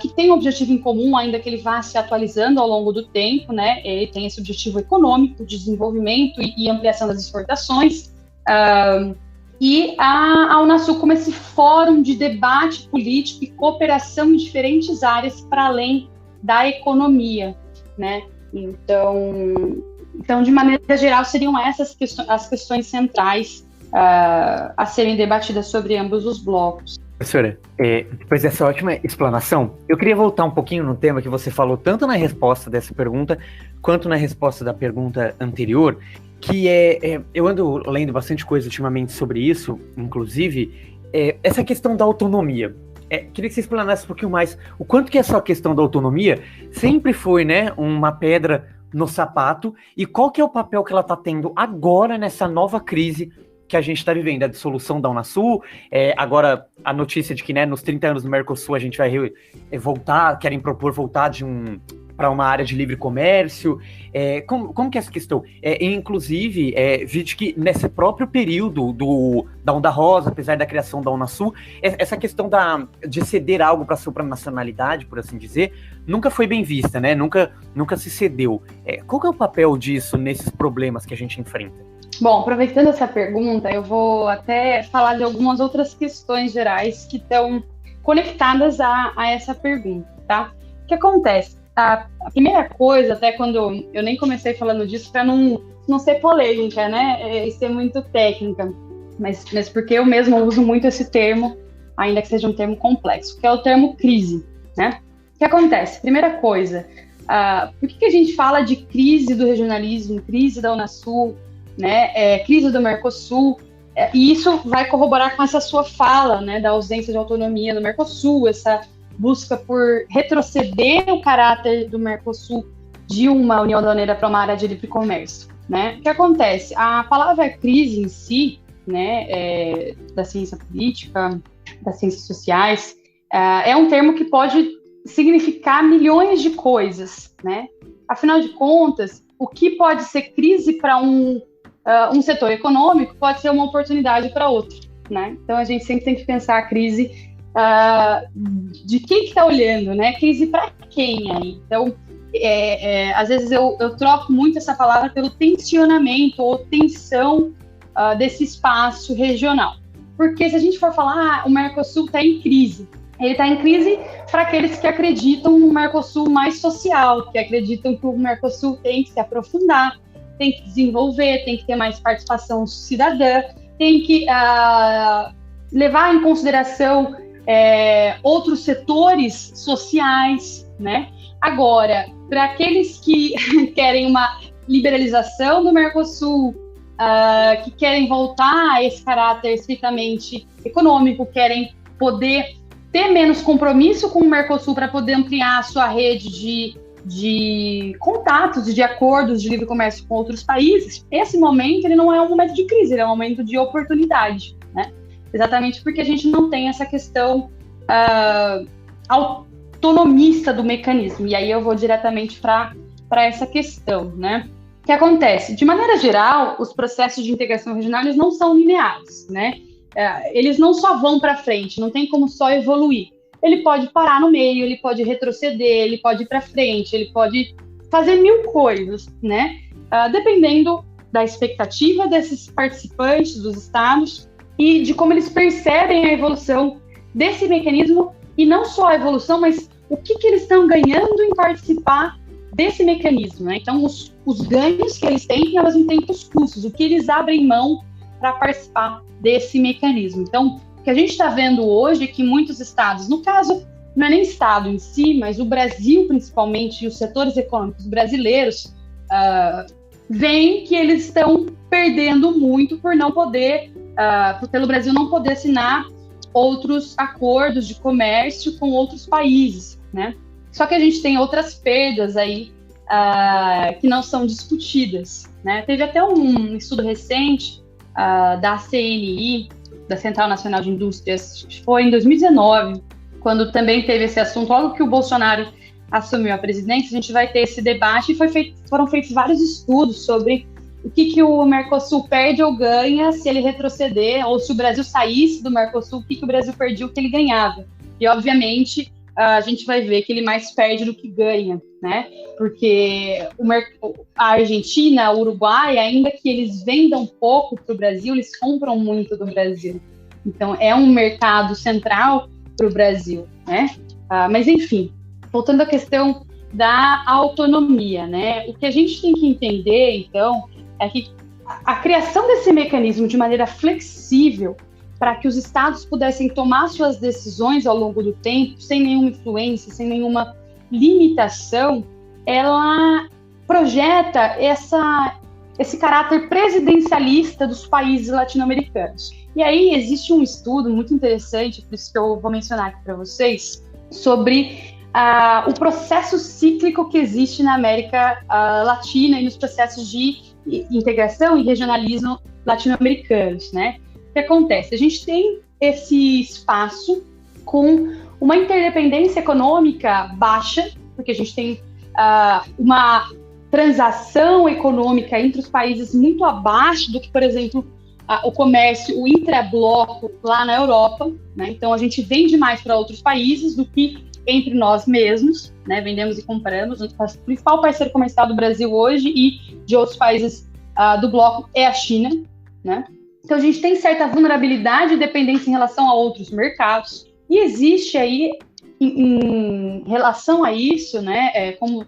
que tem um objetivo em comum, ainda que ele vá se atualizando ao longo do tempo, né? Ele tem esse objetivo econômico, de desenvolvimento e ampliação das exportações, e a Unasul como esse fórum de debate político e cooperação em diferentes áreas para além da economia, né? Então, de maneira geral, seriam essas as questões centrais a serem debatidas sobre ambos os blocos. Professora, depois dessa ótima explanação, eu queria voltar um pouquinho no tema que você falou, tanto na resposta dessa pergunta, quanto na resposta da pergunta anterior, que eu ando lendo bastante coisa ultimamente sobre isso, inclusive, essa questão da autonomia. Queria que você explanasse um pouquinho mais o quanto que essa questão da autonomia sempre foi, né, uma pedra no sapato, e qual que é o papel que ela está tendo agora nessa nova crise que a gente está vivendo, a dissolução da Unasul, agora a notícia de que, né, nos 30 anos do Mercosul a gente vai voltar, querem propor voltar para uma área de livre comércio. Como que é essa questão? Inclusive, vi que nesse próprio período da Onda Rosa, apesar da criação da Unasul, essa questão de ceder algo para a supranacionalidade, por assim dizer, nunca foi bem vista, né? Nunca se cedeu. Qual que é o papel disso nesses problemas que a gente enfrenta? Bom, aproveitando essa pergunta, eu vou até falar de algumas outras questões gerais que estão conectadas a essa pergunta, tá? O que acontece? A primeira coisa, até quando eu nem comecei falando disso, para não ser polêmica, né? E ser muito técnica, mas porque eu mesma uso muito esse termo, ainda que seja um termo complexo, que é o termo crise, né? O que acontece? Primeira coisa, por que a gente fala de crise do regionalismo, crise da Unasul, né, crise do Mercosul, e isso vai corroborar com essa sua fala, né, da ausência de autonomia do Mercosul, essa busca por retroceder o caráter do Mercosul de uma União Aduaneira para uma área de livre comércio, né? O que acontece? A palavra crise em si, né, da ciência política, das ciências sociais, é um termo que pode significar milhões de coisas, né? Afinal de contas, o que pode ser crise para um setor econômico pode ser uma oportunidade para outro, né? Então a gente sempre tem que pensar a crise de quem que está olhando, né? Crise para quem aí? Então, às vezes eu troco muito essa palavra pelo tensionamento ou tensão desse espaço regional. Porque se a gente for falar, o Mercosul está em crise. Ele está em crise para aqueles que acreditam no Mercosul mais social, que acreditam que o Mercosul tem que se aprofundar, tem que desenvolver, tem que ter mais participação cidadã, tem que levar em consideração outros setores sociais, né? Agora, para aqueles que querem uma liberalização do Mercosul, que querem voltar a esse caráter estritamente econômico, querem poder ter menos compromisso com o Mercosul para poder ampliar a sua rede de contatos e de acordos de livre comércio com outros países, esse momento ele não é um momento de crise, ele é um momento de oportunidade, né? Exatamente porque a gente não tem essa questão autonomista do mecanismo. E aí eu vou diretamente para essa questão, né? O que acontece? De maneira geral, os processos de integração regional eles não são lineares, né? Eles não só vão para frente, não tem como só evoluir. Ele pode parar no meio, ele pode retroceder, ele pode ir para frente, ele pode fazer mil coisas, né? Dependendo da expectativa desses participantes, dos estados, e de como eles percebem a evolução desse mecanismo, e não só a evolução, mas o que eles estão ganhando em participar desse mecanismo, né? Então, os ganhos que eles têm, elas não têm os custos, o que eles abrem mão para participar desse mecanismo. Então, o que a gente está vendo hoje é que muitos estados, no caso, não é nem estado em si, mas o Brasil, principalmente, e os setores econômicos brasileiros, veem que eles estão perdendo muito por não poder, pelo Brasil não poder assinar outros acordos de comércio com outros países, né? Só que a gente tem outras perdas aí que não são discutidas, né? Teve até um estudo recente da CNI, da Central Nacional de Indústrias, foi em 2019, quando também teve esse assunto, logo que o Bolsonaro assumiu a presidência, a gente vai ter esse debate e foram feitos vários estudos sobre o que o Mercosul perde ou ganha se ele retroceder, ou se o Brasil saísse do Mercosul, o que o Brasil perdia, o que ele ganhava. E, obviamente, a gente vai ver que ele mais perde do que ganha, né? Porque a Argentina, o Uruguai, ainda que eles vendam pouco para o Brasil, eles compram muito do Brasil. Então, é um mercado central para o Brasil, né? Mas, enfim, voltando à questão da autonomia, né? O que a gente tem que entender, então, é que a criação desse mecanismo de maneira flexível, para que os estados pudessem tomar suas decisões ao longo do tempo, sem nenhuma influência, sem nenhuma limitação, ela projeta esse caráter presidencialista dos países latino-americanos. E aí existe um estudo muito interessante, por isso que eu vou mencionar aqui para vocês, sobre o processo cíclico que existe na América Latina e nos processos de integração e regionalismo latino-americanos, né? O que acontece? A gente tem esse espaço com uma interdependência econômica baixa, porque a gente tem uma transação econômica entre os países muito abaixo do que, por exemplo, o comércio, o intrabloco lá na Europa, né? Então a gente vende mais para outros países do que entre nós mesmos, né? Vendemos e compramos. O principal parceiro comercial do Brasil hoje e de outros países do bloco é a China, né? Então a gente tem certa vulnerabilidade e dependência em relação a outros mercados, e existe aí, em relação a isso, né, como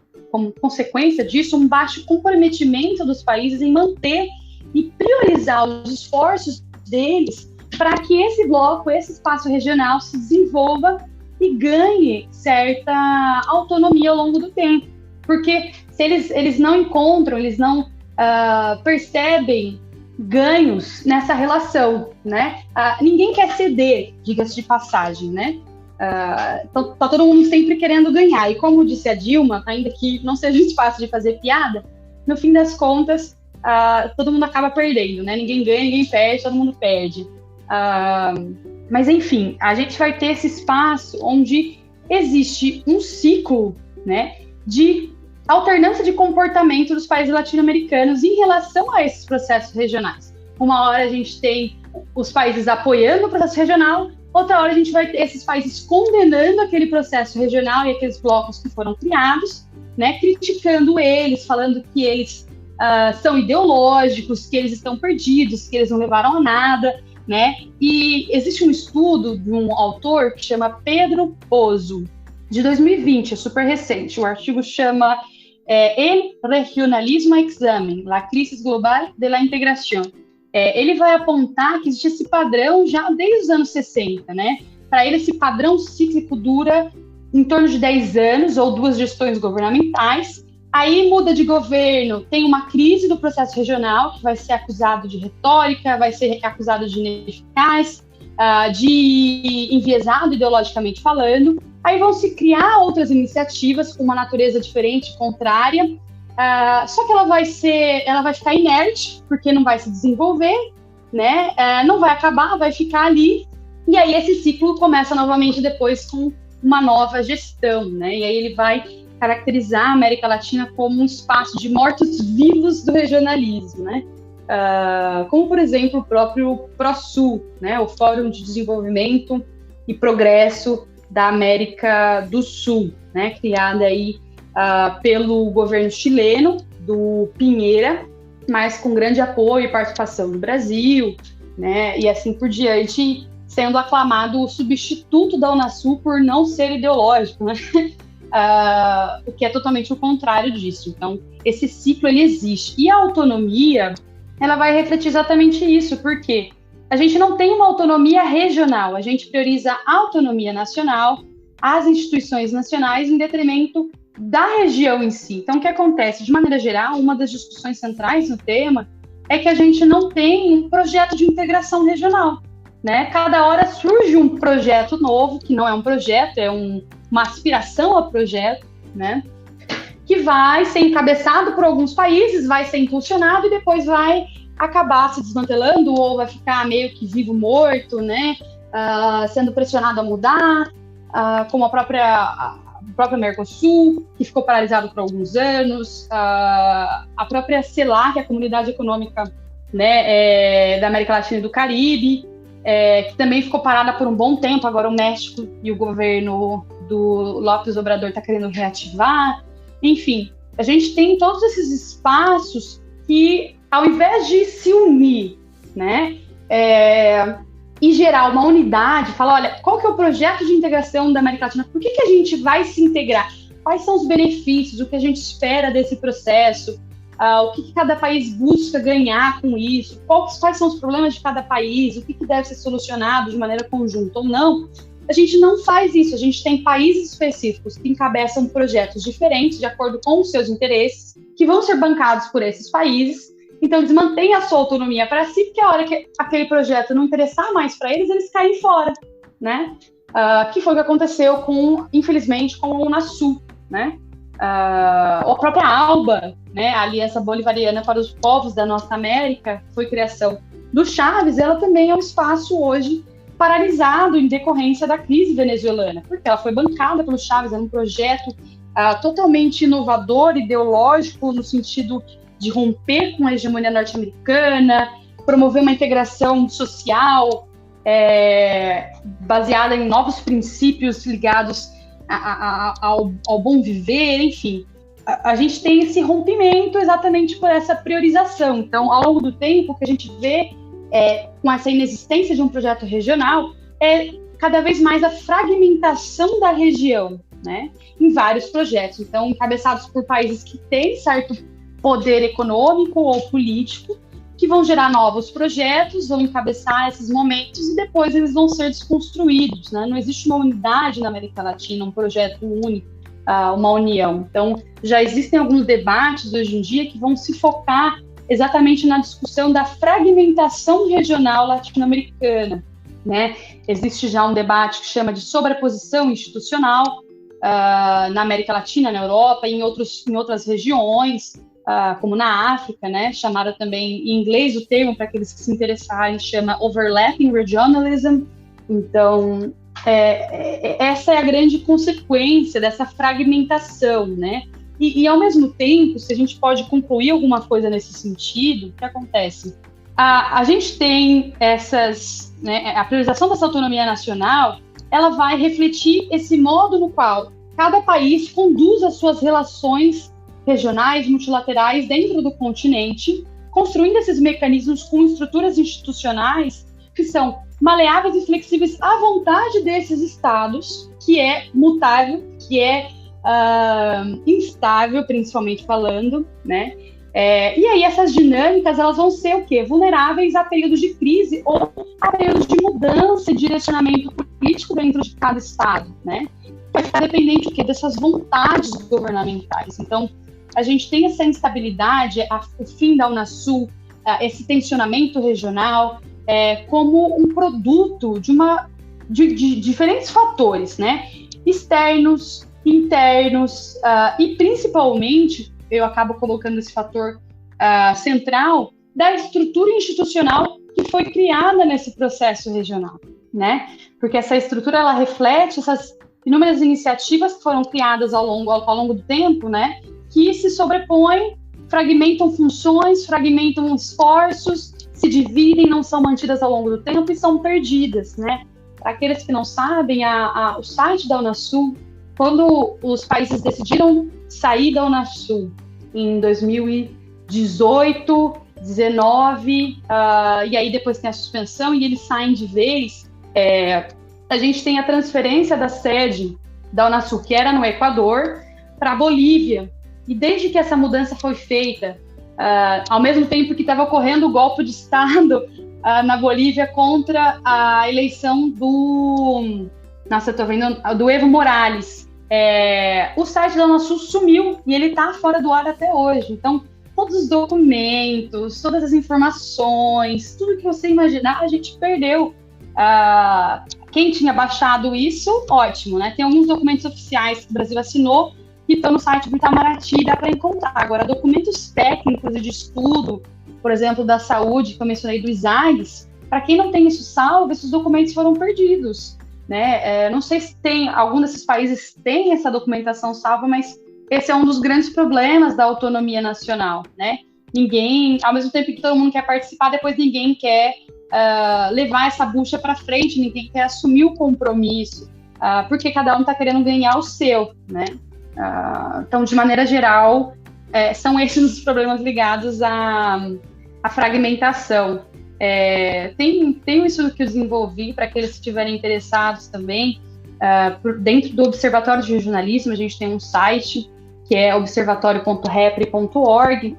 consequência disso, um baixo comprometimento dos países em manter e priorizar os esforços deles para que esse bloco, esse espaço regional se desenvolva e ganhe certa autonomia ao longo do tempo. Porque se eles não encontram, eles não percebem ganhos nessa relação, né? Ninguém quer ceder, diga-se de passagem, né? Então, tá todo mundo sempre querendo ganhar. E como disse a Dilma, ainda que não seja fácil de fazer piada, no fim das contas, todo mundo acaba perdendo, né? Ninguém ganha, ninguém perde, todo mundo perde. Mas, enfim, a gente vai ter esse espaço onde existe um ciclo, né, de alternância de comportamento dos países latino-americanos em relação a esses processos regionais. Uma hora a gente tem os países apoiando o processo regional, outra hora a gente vai ter esses países condenando aquele processo regional e aqueles blocos que foram criados, né, criticando eles, falando que eles são ideológicos, que eles estão perdidos, que eles não levaram a nada, né? E existe um estudo de um autor que chama Pedro Pozo, de 2020, é super recente. O artigo chama El Regionalismo Examen, la crisis global de la integración. Ele vai apontar que existe esse padrão já desde os anos 60, né? Para ele, esse padrão cíclico dura em torno de 10 anos ou 2 gestões governamentais. Aí muda de governo, tem uma crise do processo regional, que vai ser acusado de retórica, vai ser acusado de ineficaz, de enviesado ideologicamente falando. Aí vão se criar outras iniciativas com uma natureza diferente, contrária, só que ela vai ficar inerte, porque não vai se desenvolver, né? Não vai acabar, vai ficar ali, e aí esse ciclo começa novamente depois com uma nova gestão, né? E aí ele vai caracterizar a América Latina como um espaço de mortos-vivos do regionalismo, né? Como, por exemplo, o próprio ProSul, né? O Fórum de Desenvolvimento e Progresso da América do Sul, né? Criada aí pelo governo chileno, do Piñera, mas com grande apoio e participação do Brasil, né? E assim por diante, sendo aclamado o substituto da Unasul por não ser ideológico, né? O que é totalmente o contrário disso. Então, esse ciclo, ele existe. E a autonomia, ela vai refletir exatamente isso, porque a gente não tem uma autonomia regional, a gente prioriza a autonomia nacional, as instituições nacionais, em detrimento da região em si. Então, o que acontece? De maneira geral, uma das discussões centrais no tema é que a gente não tem um projeto de integração regional, né? Cada hora surge um projeto novo, que não é um projeto, é uma aspiração a projeto, né, que vai ser encabeçado por alguns países, vai ser impulsionado e depois vai acabar se desmantelando ou vai ficar meio que vivo morto, né, sendo pressionado a mudar, como a própria Mercosul, que ficou paralisado por alguns anos, a própria CELAC, que é a Comunidade Econômica, né, da América Latina e do Caribe, que também ficou parada por um bom tempo. Agora o México e o governo do López Obrador está querendo reativar. Enfim, a gente tem todos esses espaços que, ao invés de se unir, né, em geral, uma unidade, fala, olha, qual que é o projeto de integração da América Latina? Por que a gente vai se integrar? Quais são os benefícios? O que a gente espera desse processo? o que cada país busca ganhar com isso, quais são os problemas de cada país, o que deve ser solucionado de maneira conjunta ou não. A gente não faz isso, a gente tem países específicos que encabeçam projetos diferentes, de acordo com os seus interesses, que vão ser bancados por esses países. Então, eles mantêm a sua autonomia para si, porque a hora que aquele projeto não interessar mais para eles, eles caem fora, né? Que foi o que aconteceu, infelizmente, com a Unasul, né? A própria ALBA, né? A Aliança Bolivariana para os Povos da Nossa América, que foi criação do Chávez, ela também é um espaço hoje paralisado em decorrência da crise venezuelana, porque ela foi bancada pelo Chávez, era um projeto totalmente inovador, ideológico, no sentido de romper com a hegemonia norte-americana, promover uma integração social baseada em novos princípios ligados ao bom viver, enfim. A gente tem esse rompimento exatamente por essa priorização. Então, ao longo do tempo, o que a gente vê com essa inexistência de um projeto regional é cada vez mais a fragmentação da região, né, em vários projetos. Então, encabeçados por países que têm certo poder econômico ou político, que vão gerar novos projetos, vão encabeçar esses momentos e depois eles vão ser desconstruídos, né? Não existe uma unidade na América Latina, um projeto único, uma união. Então, já existem alguns debates hoje em dia que vão se focar exatamente na discussão da fragmentação regional latino-americana, né? Existe já um debate que chama de sobreposição institucional na América Latina, na Europa e em outras regiões, como na África, né? Chamaram também, em inglês, o termo, para aqueles que se interessarem, chama Overlapping Regionalism. Então, essa é a grande consequência dessa fragmentação, né? E, ao mesmo tempo, se a gente pode concluir alguma coisa nesse sentido, o que acontece? A gente tem a priorização dessa autonomia nacional, ela vai refletir esse modo no qual cada país conduz as suas relações regionais, multilaterais dentro do continente, construindo esses mecanismos com estruturas institucionais que são maleáveis e flexíveis à vontade desses estados, que é mutável, que é instável, principalmente falando, né? E aí essas dinâmicas, elas vão ser o quê? Vulneráveis a períodos de crise ou a períodos de mudança e direcionamento político dentro de cada estado, né? Vai ficar dependente o quê? Dessas vontades governamentais. Então, a gente tem essa instabilidade, o fim da Unasul, esse tensionamento regional, como um produto de diferentes fatores, né? Externos, internos, e principalmente, eu acabo colocando esse fator central, da estrutura institucional que foi criada nesse processo regional, né? Porque essa estrutura, ela reflete essas inúmeras iniciativas que foram criadas ao longo do tempo, né? Que se sobrepõem, fragmentam funções, fragmentam esforços, se dividem, não são mantidas ao longo do tempo e são perdidas, né? Para aqueles que não sabem, o site da Unasul, quando os países decidiram sair da Unasul em 2018, 19, e aí depois tem a suspensão e eles saem de vez, a gente tem a transferência da sede da Unasul, que era no Equador, para a Bolívia. E desde que essa mudança foi feita, ao mesmo tempo que estava ocorrendo o golpe de Estado na Bolívia contra a eleição do Evo Morales, o site da Unasul sumiu e ele está fora do ar até hoje. Então, todos os documentos, todas as informações, tudo que você imaginar, a gente perdeu. Quem tinha baixado isso, ótimo, né? Tem alguns documentos oficiais que o Brasil assinou que estão no site do Itamaraty, dá para encontrar. Agora, documentos técnicos e de estudo, por exemplo, da saúde, que eu mencionei do ISAGS, para quem não tem isso salvo, esses documentos foram perdidos, né? Não sei se algum desses países tem essa documentação salva, mas esse é um dos grandes problemas da autonomia nacional, né? Ninguém, ao mesmo tempo que todo mundo quer participar, depois ninguém quer levar essa bucha para frente, ninguém quer assumir o compromisso, porque cada um está querendo ganhar o seu, né? Então, de maneira geral, são esses os problemas ligados à fragmentação. Tem um estudo que eu desenvolvi para aqueles que estiverem interessados também, dentro do Observatório de Regionalismo, a gente tem um site, que é observatório.repre.org,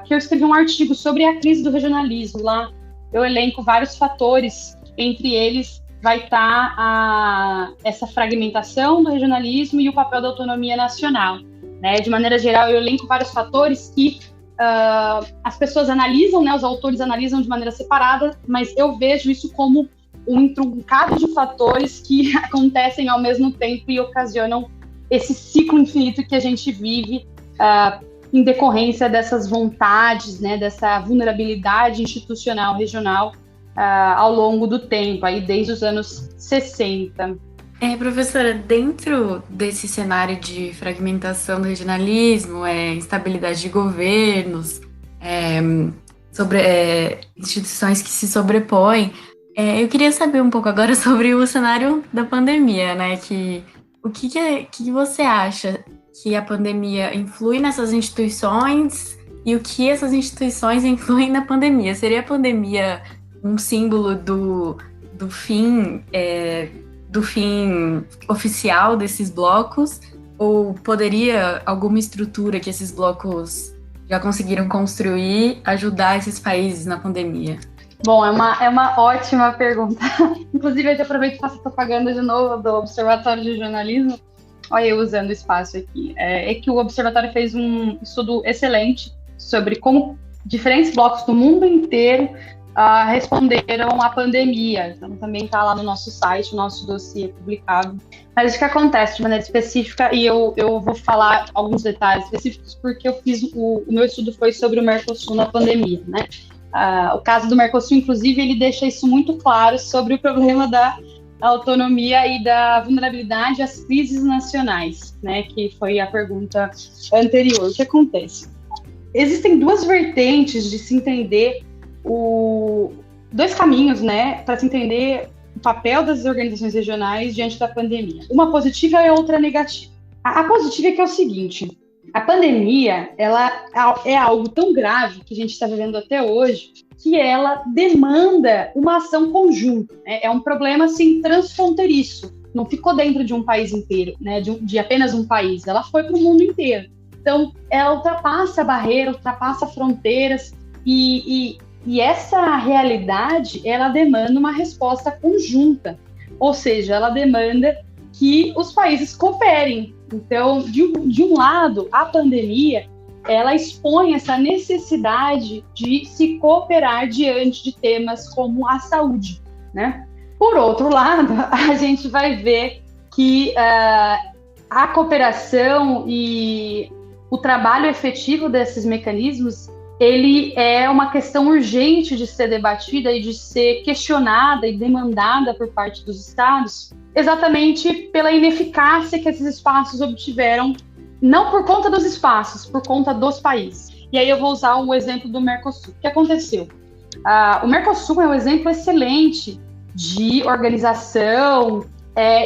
que eu escrevi um artigo sobre a crise do regionalismo. Lá eu elenco vários fatores, entre eles vai estar essa fragmentação do regionalismo e o papel da autonomia nacional, né? De maneira geral, eu elenco vários fatores que as pessoas analisam, né? Os autores analisam de maneira separada, mas eu vejo isso como um truncado de fatores que acontecem ao mesmo tempo e ocasionam esse ciclo infinito que a gente vive em decorrência dessas vontades, né, dessa vulnerabilidade institucional regional ao longo do tempo, aí desde os anos 60. Professora, dentro desse cenário de fragmentação do regionalismo, instabilidade de governos, instituições que se sobrepõem, eu queria saber um pouco agora sobre o cenário da pandemia, né? O que você acha que a pandemia influi nessas instituições e o que essas instituições influem na pandemia? Seria a pandemia um símbolo do fim oficial desses blocos? Ou poderia alguma estrutura que esses blocos já conseguiram construir ajudar esses países na pandemia? Bom, é uma ótima pergunta. Inclusive, eu aproveito e faço propaganda de novo do Observatório de Jornalismo. Olha eu usando o espaço aqui. É que o Observatório fez um estudo excelente sobre como diferentes blocos do mundo inteiro responderam à pandemia. Então, também está lá no nosso site, o nosso dossiê publicado. Mas o que acontece de maneira específica, e eu vou falar alguns detalhes específicos, porque o meu estudo foi sobre o Mercosul na pandemia, né? O caso do Mercosul, inclusive, ele deixa isso muito claro sobre o problema da autonomia e da vulnerabilidade às crises nacionais, né, que foi a pergunta anterior. O que acontece? Existem duas vertentes de se entender dois caminhos, né, para se entender o papel das organizações regionais diante da pandemia. Uma positiva e a outra negativa. A positiva é que é o seguinte: a pandemia, ela é algo tão grave que a gente está vivendo até hoje, que ela demanda uma ação conjunta, né? É um problema, assim, transfronteiriço. Não ficou dentro de um país inteiro, né? De apenas um país. Ela foi para o mundo inteiro. Então, ela ultrapassa barreiras, ultrapassa fronteiras e essa realidade, ela demanda uma resposta conjunta. Ou seja, ela demanda que os países cooperem. Então, de um lado, a pandemia, ela expõe essa necessidade de se cooperar diante de temas como a saúde, né? Por outro lado, a gente vai ver que a cooperação e o trabalho efetivo desses mecanismos, ele é uma questão urgente de ser debatida e de ser questionada e demandada por parte dos estados, exatamente pela ineficácia que esses espaços obtiveram, não por conta dos espaços, por conta dos países. E aí eu vou usar o exemplo do Mercosul. O que aconteceu? O Mercosul é um exemplo excelente de organização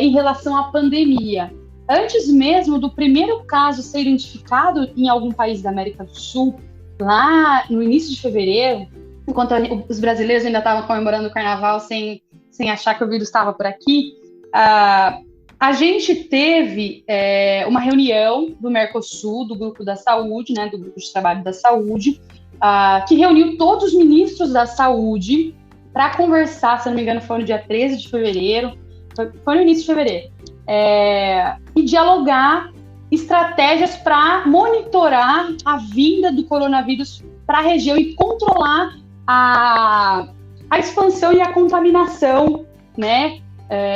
em relação à pandemia. Antes mesmo do primeiro caso ser identificado em algum país da América do Sul, lá no início de fevereiro, enquanto os brasileiros ainda estavam comemorando o carnaval sem achar que o vírus estava por aqui, a gente teve uma reunião do Mercosul, do Grupo da Saúde, né, do Grupo de Trabalho da Saúde, que reuniu todos os ministros da saúde para conversar, se não me engano, foi no dia 13 de fevereiro, foi no início de fevereiro, e dialogar estratégias para monitorar a vinda do coronavírus para a região e controlar a expansão e a contaminação, né?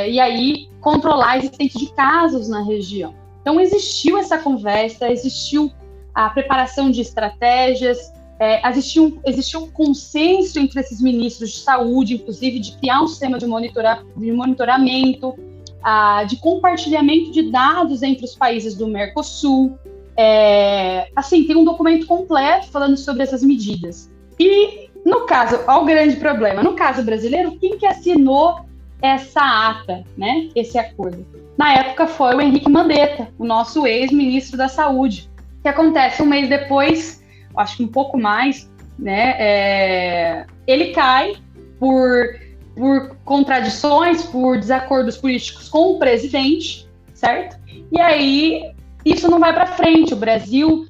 E aí controlar a existência de casos na região. Então existiu essa conversa, existiu a preparação de estratégias, existiu um consenso entre esses ministros de saúde, inclusive de criar um sistema de monitoramento, de compartilhamento de dados entre os países do Mercosul. Tem um documento completo falando sobre essas medidas. E, no caso, olha o grande problema, no caso brasileiro, quem que assinou essa ata, né, esse acordo? Na época foi o Henrique Mandetta, o nosso ex-ministro da Saúde. O que acontece? Um mês depois, acho que um pouco mais, né, ele cai por contradições, por desacordos políticos com o presidente, certo? E aí isso não vai para frente. O Brasil,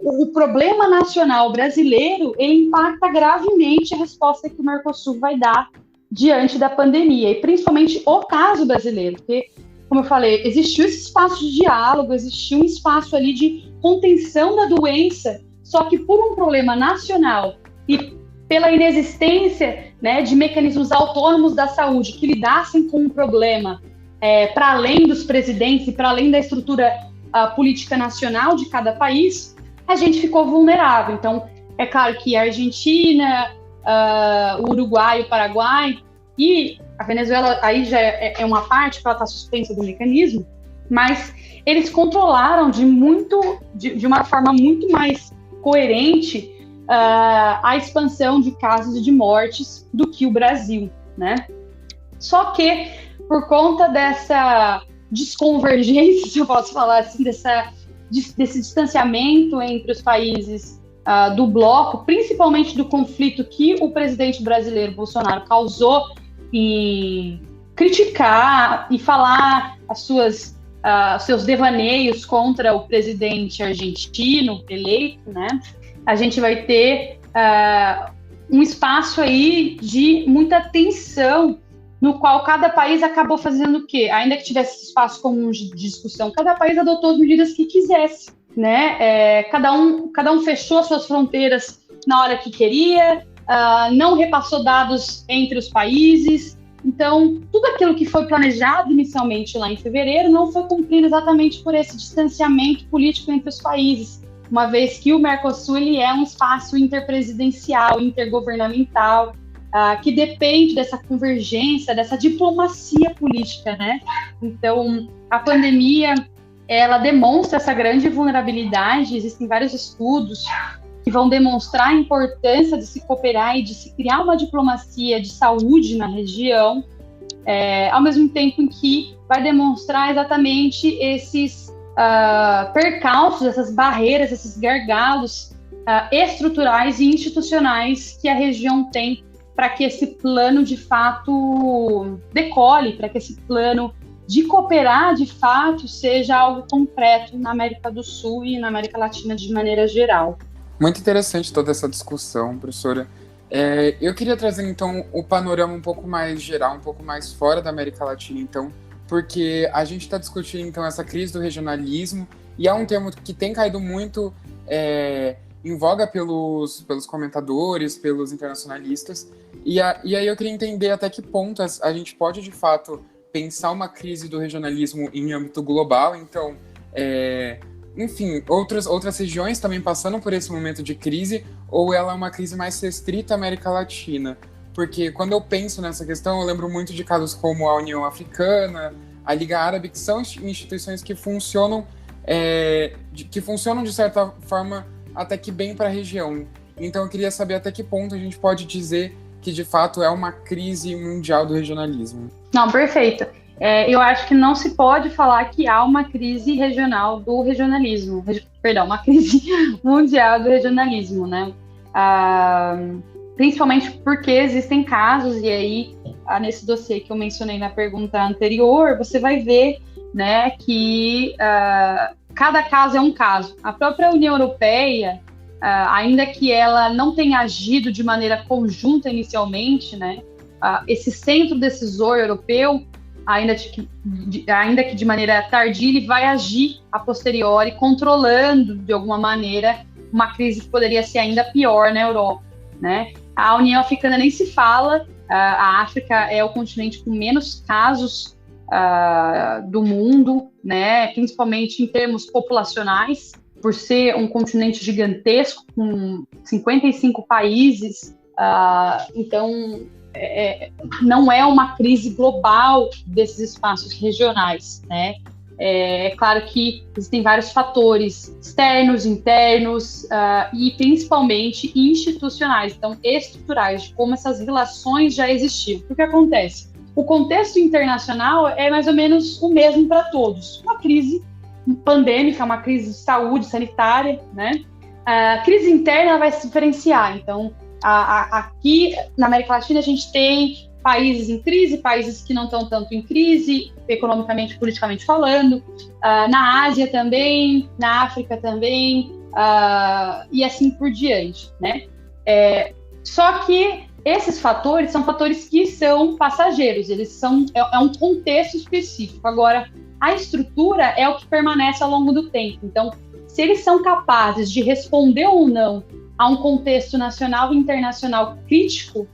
o problema nacional brasileiro, ele impacta gravemente a resposta que o Mercosul vai dar diante da pandemia, e principalmente o caso brasileiro, porque, como eu falei, existiu esse espaço de diálogo, existiu um espaço ali de contenção da doença, só que por um problema nacional e pela inexistência, né, de mecanismos autônomos da saúde que lidassem com o problema para além dos presidentes e para além da estrutura política nacional de cada país, a gente ficou vulnerável. Então, é claro que a Argentina, o Uruguai, o Paraguai e a Venezuela aí já é uma parte, porque ela está suspensa do mecanismo, mas eles controlaram de uma forma muito mais coerente a expansão de casos e de mortes do que o Brasil, né? Só que, por conta dessa desconvergência, se eu posso falar assim, desse distanciamento entre os países do bloco, principalmente do conflito que o presidente brasileiro, Bolsonaro, causou em criticar e falar os seus devaneios contra o presidente argentino eleito, né? A gente vai ter um espaço aí de muita tensão, no qual cada país acabou fazendo o quê? Ainda que tivesse espaço comum de discussão, cada país adotou as medidas que quisesse, né? Cada um fechou suas fronteiras na hora que queria, não repassou dados entre os países. Então, tudo aquilo que foi planejado inicialmente lá em fevereiro não foi cumprido exatamente por esse distanciamento político entre os países, uma vez que o Mercosul ele é um espaço interpresidencial, intergovernamental, que depende dessa convergência, dessa diplomacia política, né? Então, a pandemia, ela demonstra essa grande vulnerabilidade. Existem vários estudos que vão demonstrar a importância de se cooperar e de se criar uma diplomacia de saúde na região, ao mesmo tempo em que vai demonstrar exatamente esses percalços, essas barreiras, esses gargalos estruturais e institucionais que a região tem para que esse plano de fato decole, para que esse plano de cooperar de fato seja algo concreto na América do Sul e na América Latina de maneira geral. Muito interessante toda essa discussão, professora. Eu queria trazer, então, o panorama um pouco mais geral, um pouco mais fora da América Latina, então, porque a gente está discutindo, então, essa crise do regionalismo, e é um termo que tem caído muito em voga pelos comentadores, pelos internacionalistas, e aí eu queria entender até que ponto a gente pode, de fato, pensar uma crise do regionalismo em âmbito global. Então, enfim, outras regiões também passando por esse momento de crise, ou ela é uma crise mais restrita à América Latina? Porque quando eu penso nessa questão, eu lembro muito de casos como a União Africana, a Liga Árabe, que são instituições que funcionam de certa forma até que bem para a região. Então eu queria saber até que ponto a gente pode dizer que de fato é uma crise mundial do regionalismo. Não, perfeito. Eu acho que não se pode falar que há uma crise regional do regionalismo, uma crise mundial do regionalismo, né? Principalmente porque existem casos, e aí nesse dossiê que eu mencionei na pergunta anterior, você vai ver, né, que cada caso é um caso. A própria União Europeia, ainda que ela não tenha agido de maneira conjunta inicialmente, né, esse centro decisor europeu, ainda que de maneira tardia, ele vai agir a posteriori, controlando de alguma maneira uma crise que poderia ser ainda pior na Europa, né? A União Africana nem se fala. A África é o continente com menos casos do mundo, né? Principalmente em termos populacionais, por ser um continente gigantesco com 55 países. Então, não é uma crise global desses espaços regionais, né? É claro que existem vários fatores externos, internos e principalmente institucionais, então estruturais, de como essas relações já existiam. O que acontece? O contexto internacional é mais ou menos o mesmo para todos. Uma crise pandêmica, uma crise de saúde sanitária, né? A crise interna vai se diferenciar. Então, aqui na América Latina a gente tem países em crise, países que não estão tanto em crise, economicamente, politicamente falando, na Ásia também, na África também, e assim por diante, né? Só que esses fatores são fatores que são passageiros, é um contexto específico. Agora, a estrutura é o que permanece ao longo do tempo. Então, se eles são capazes de responder ou não a um contexto nacional e internacional crítico,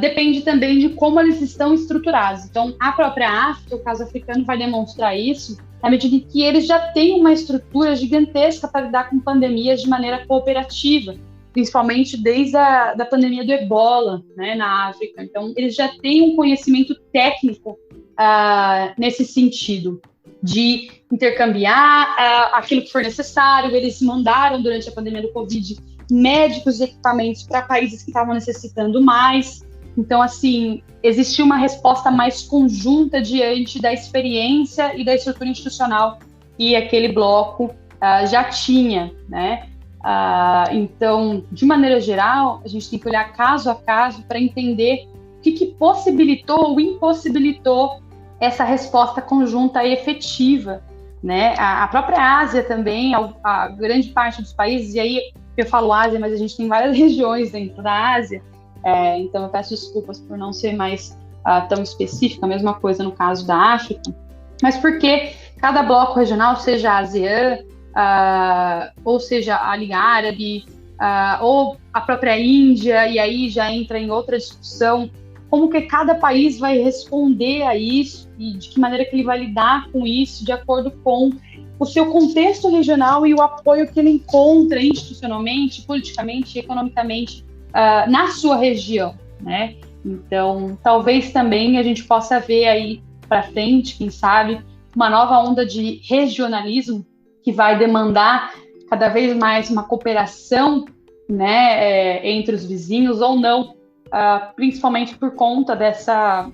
depende também de como eles estão estruturados. Então, a própria África, o caso africano, vai demonstrar isso, na medida em que eles já têm uma estrutura gigantesca para lidar com pandemias de maneira cooperativa, principalmente desde a pandemia do Ebola, né, na África. Então, eles já têm um conhecimento técnico nesse sentido, de intercambiar aquilo que for necessário. Eles mandaram, durante a pandemia do Covid, médicos e equipamentos para países que estavam necessitando mais. Então, assim, existia uma resposta mais conjunta diante da experiência e da estrutura institucional que aquele bloco já tinha, né? Então, de maneira geral, a gente tem que olhar caso a caso para entender o que possibilitou ou impossibilitou essa resposta conjunta e efetiva, né? A própria Ásia também, a grande parte dos países, e aí eu falo Ásia, mas a gente tem várias regiões dentro da Ásia, então eu peço desculpas por não ser mais tão específica, a mesma coisa no caso da África, mas porque cada bloco regional, seja a ASEAN, ou seja a Liga Árabe, ou a própria Índia, e aí já entra em outra discussão, como que cada país vai responder a isso e de que maneira que ele vai lidar com isso de acordo com o seu contexto regional e o apoio que ele encontra institucionalmente, politicamente e economicamente na sua região, né? Então, talvez também a gente possa ver aí para frente, quem sabe, uma nova onda de regionalismo que vai demandar cada vez mais uma cooperação, né, entre os vizinhos ou não, principalmente por conta dessa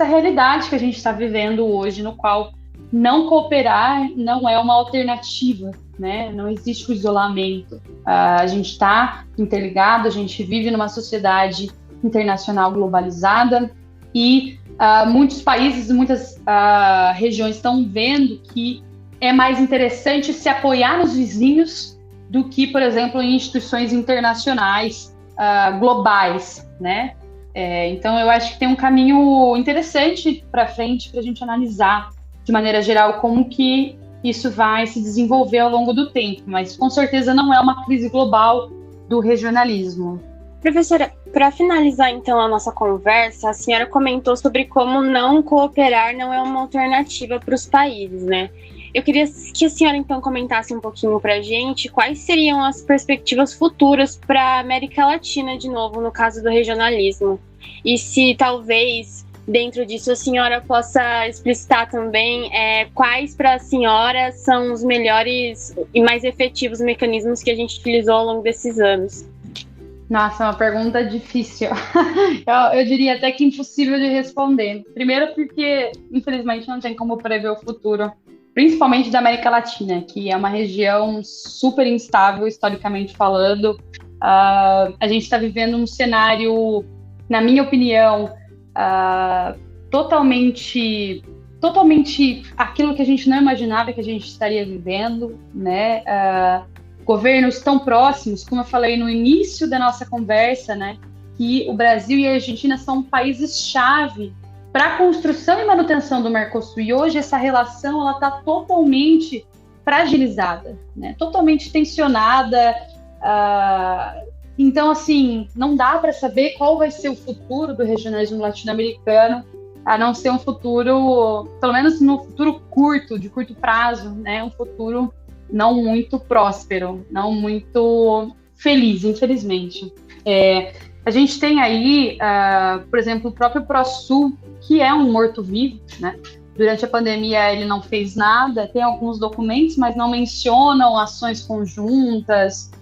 realidade que a gente está vivendo hoje, no qual não cooperar não é uma alternativa, né? Não existe o isolamento. A gente está interligado, a gente vive numa sociedade internacional globalizada e muitos países, muitas regiões estão vendo que é mais interessante se apoiar nos vizinhos do que, por exemplo, em instituições internacionais globais, né? Então, eu acho que tem um caminho interessante para frente para a gente analisar, de maneira geral, como que isso vai se desenvolver ao longo do tempo, mas com certeza não é uma crise global do regionalismo. Professora, para finalizar então a nossa conversa, a senhora comentou sobre como não cooperar não é uma alternativa para os países, né? Eu queria que a senhora então comentasse um pouquinho para a gente quais seriam as perspectivas futuras para a América Latina, de novo, no caso do regionalismo. E se talvez, dentro disso, a senhora possa explicitar também quais para a senhora são os melhores e mais efetivos mecanismos que a gente utilizou ao longo desses anos. Nossa, é uma pergunta difícil. Eu diria até que impossível de responder. Primeiro porque, infelizmente, não tem como prever o futuro, principalmente da América Latina, que é uma região super instável, historicamente falando. A gente está vivendo um cenário, na minha opinião, totalmente aquilo que a gente não imaginava que a gente estaria vivendo, né? Governos tão próximos, como eu falei no início da nossa conversa, né? Que o Brasil e a Argentina são países-chave para a construção e manutenção do Mercosul. E hoje essa relação está totalmente fragilizada, né? Totalmente tensionada. Então, assim, não dá para saber qual vai ser o futuro do regionalismo latino-americano, a não ser um futuro, pelo menos no futuro curto, de curto prazo, né? Um futuro não muito próspero, não muito feliz, infelizmente. A gente tem aí, por exemplo, o próprio ProSul, que é um morto-vivo, né? Durante a pandemia ele não fez nada, tem alguns documentos, mas não mencionam ações conjuntas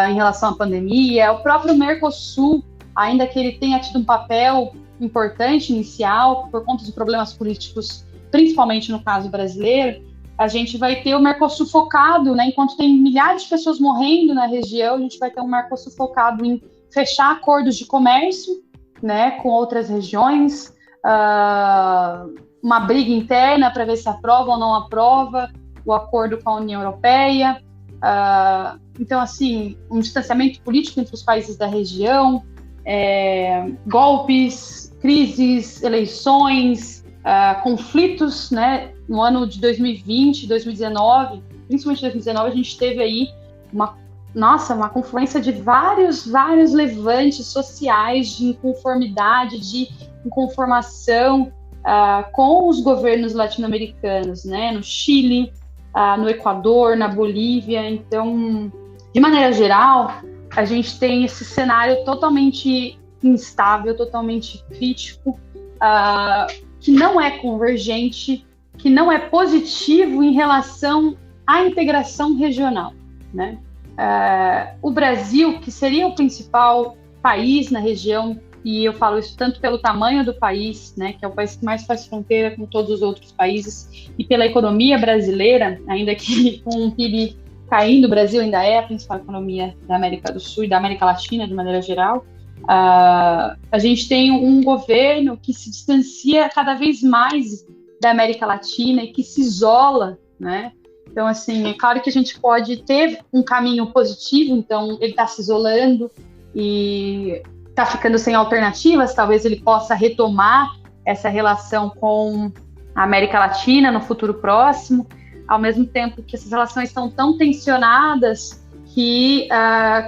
em relação à pandemia. O próprio Mercosul, ainda que ele tenha tido um papel importante inicial, por conta de problemas políticos, principalmente no caso brasileiro, a gente vai ter o Mercosul focado, né? Enquanto tem milhares de pessoas morrendo na região, a gente vai ter um Mercosul focado em fechar acordos de comércio né, com outras regiões, uma briga interna para ver se aprova ou não aprova o acordo com a União Europeia. Então, assim, um distanciamento político entre os países da região, golpes, crises, eleições, conflitos, né? No ano de 2020, 2019, principalmente 2019, a gente teve aí uma confluência de vários levantes sociais de inconformidade, de inconformação com os governos latino-americanos, né? No Chile, no Equador, na Bolívia. Então, de maneira geral, a gente tem esse cenário totalmente instável, totalmente crítico, que não é convergente, que não é positivo em relação à integração regional, né? O Brasil, que seria o principal país na região, e eu falo isso tanto pelo tamanho do país, né, que é o país que mais faz fronteira com todos os outros países, e pela economia brasileira, ainda que com o PIB caindo, o Brasil ainda é a principal economia da América do Sul e da América Latina, de maneira geral. A gente tem um governo que se distancia cada vez mais da América Latina e que se isola, né? Então, assim, é claro que a gente pode ter um caminho positivo, então ele está se isolando e está ficando sem alternativas, talvez ele possa retomar essa relação com a América Latina no futuro próximo, ao mesmo tempo que essas relações estão tão tensionadas que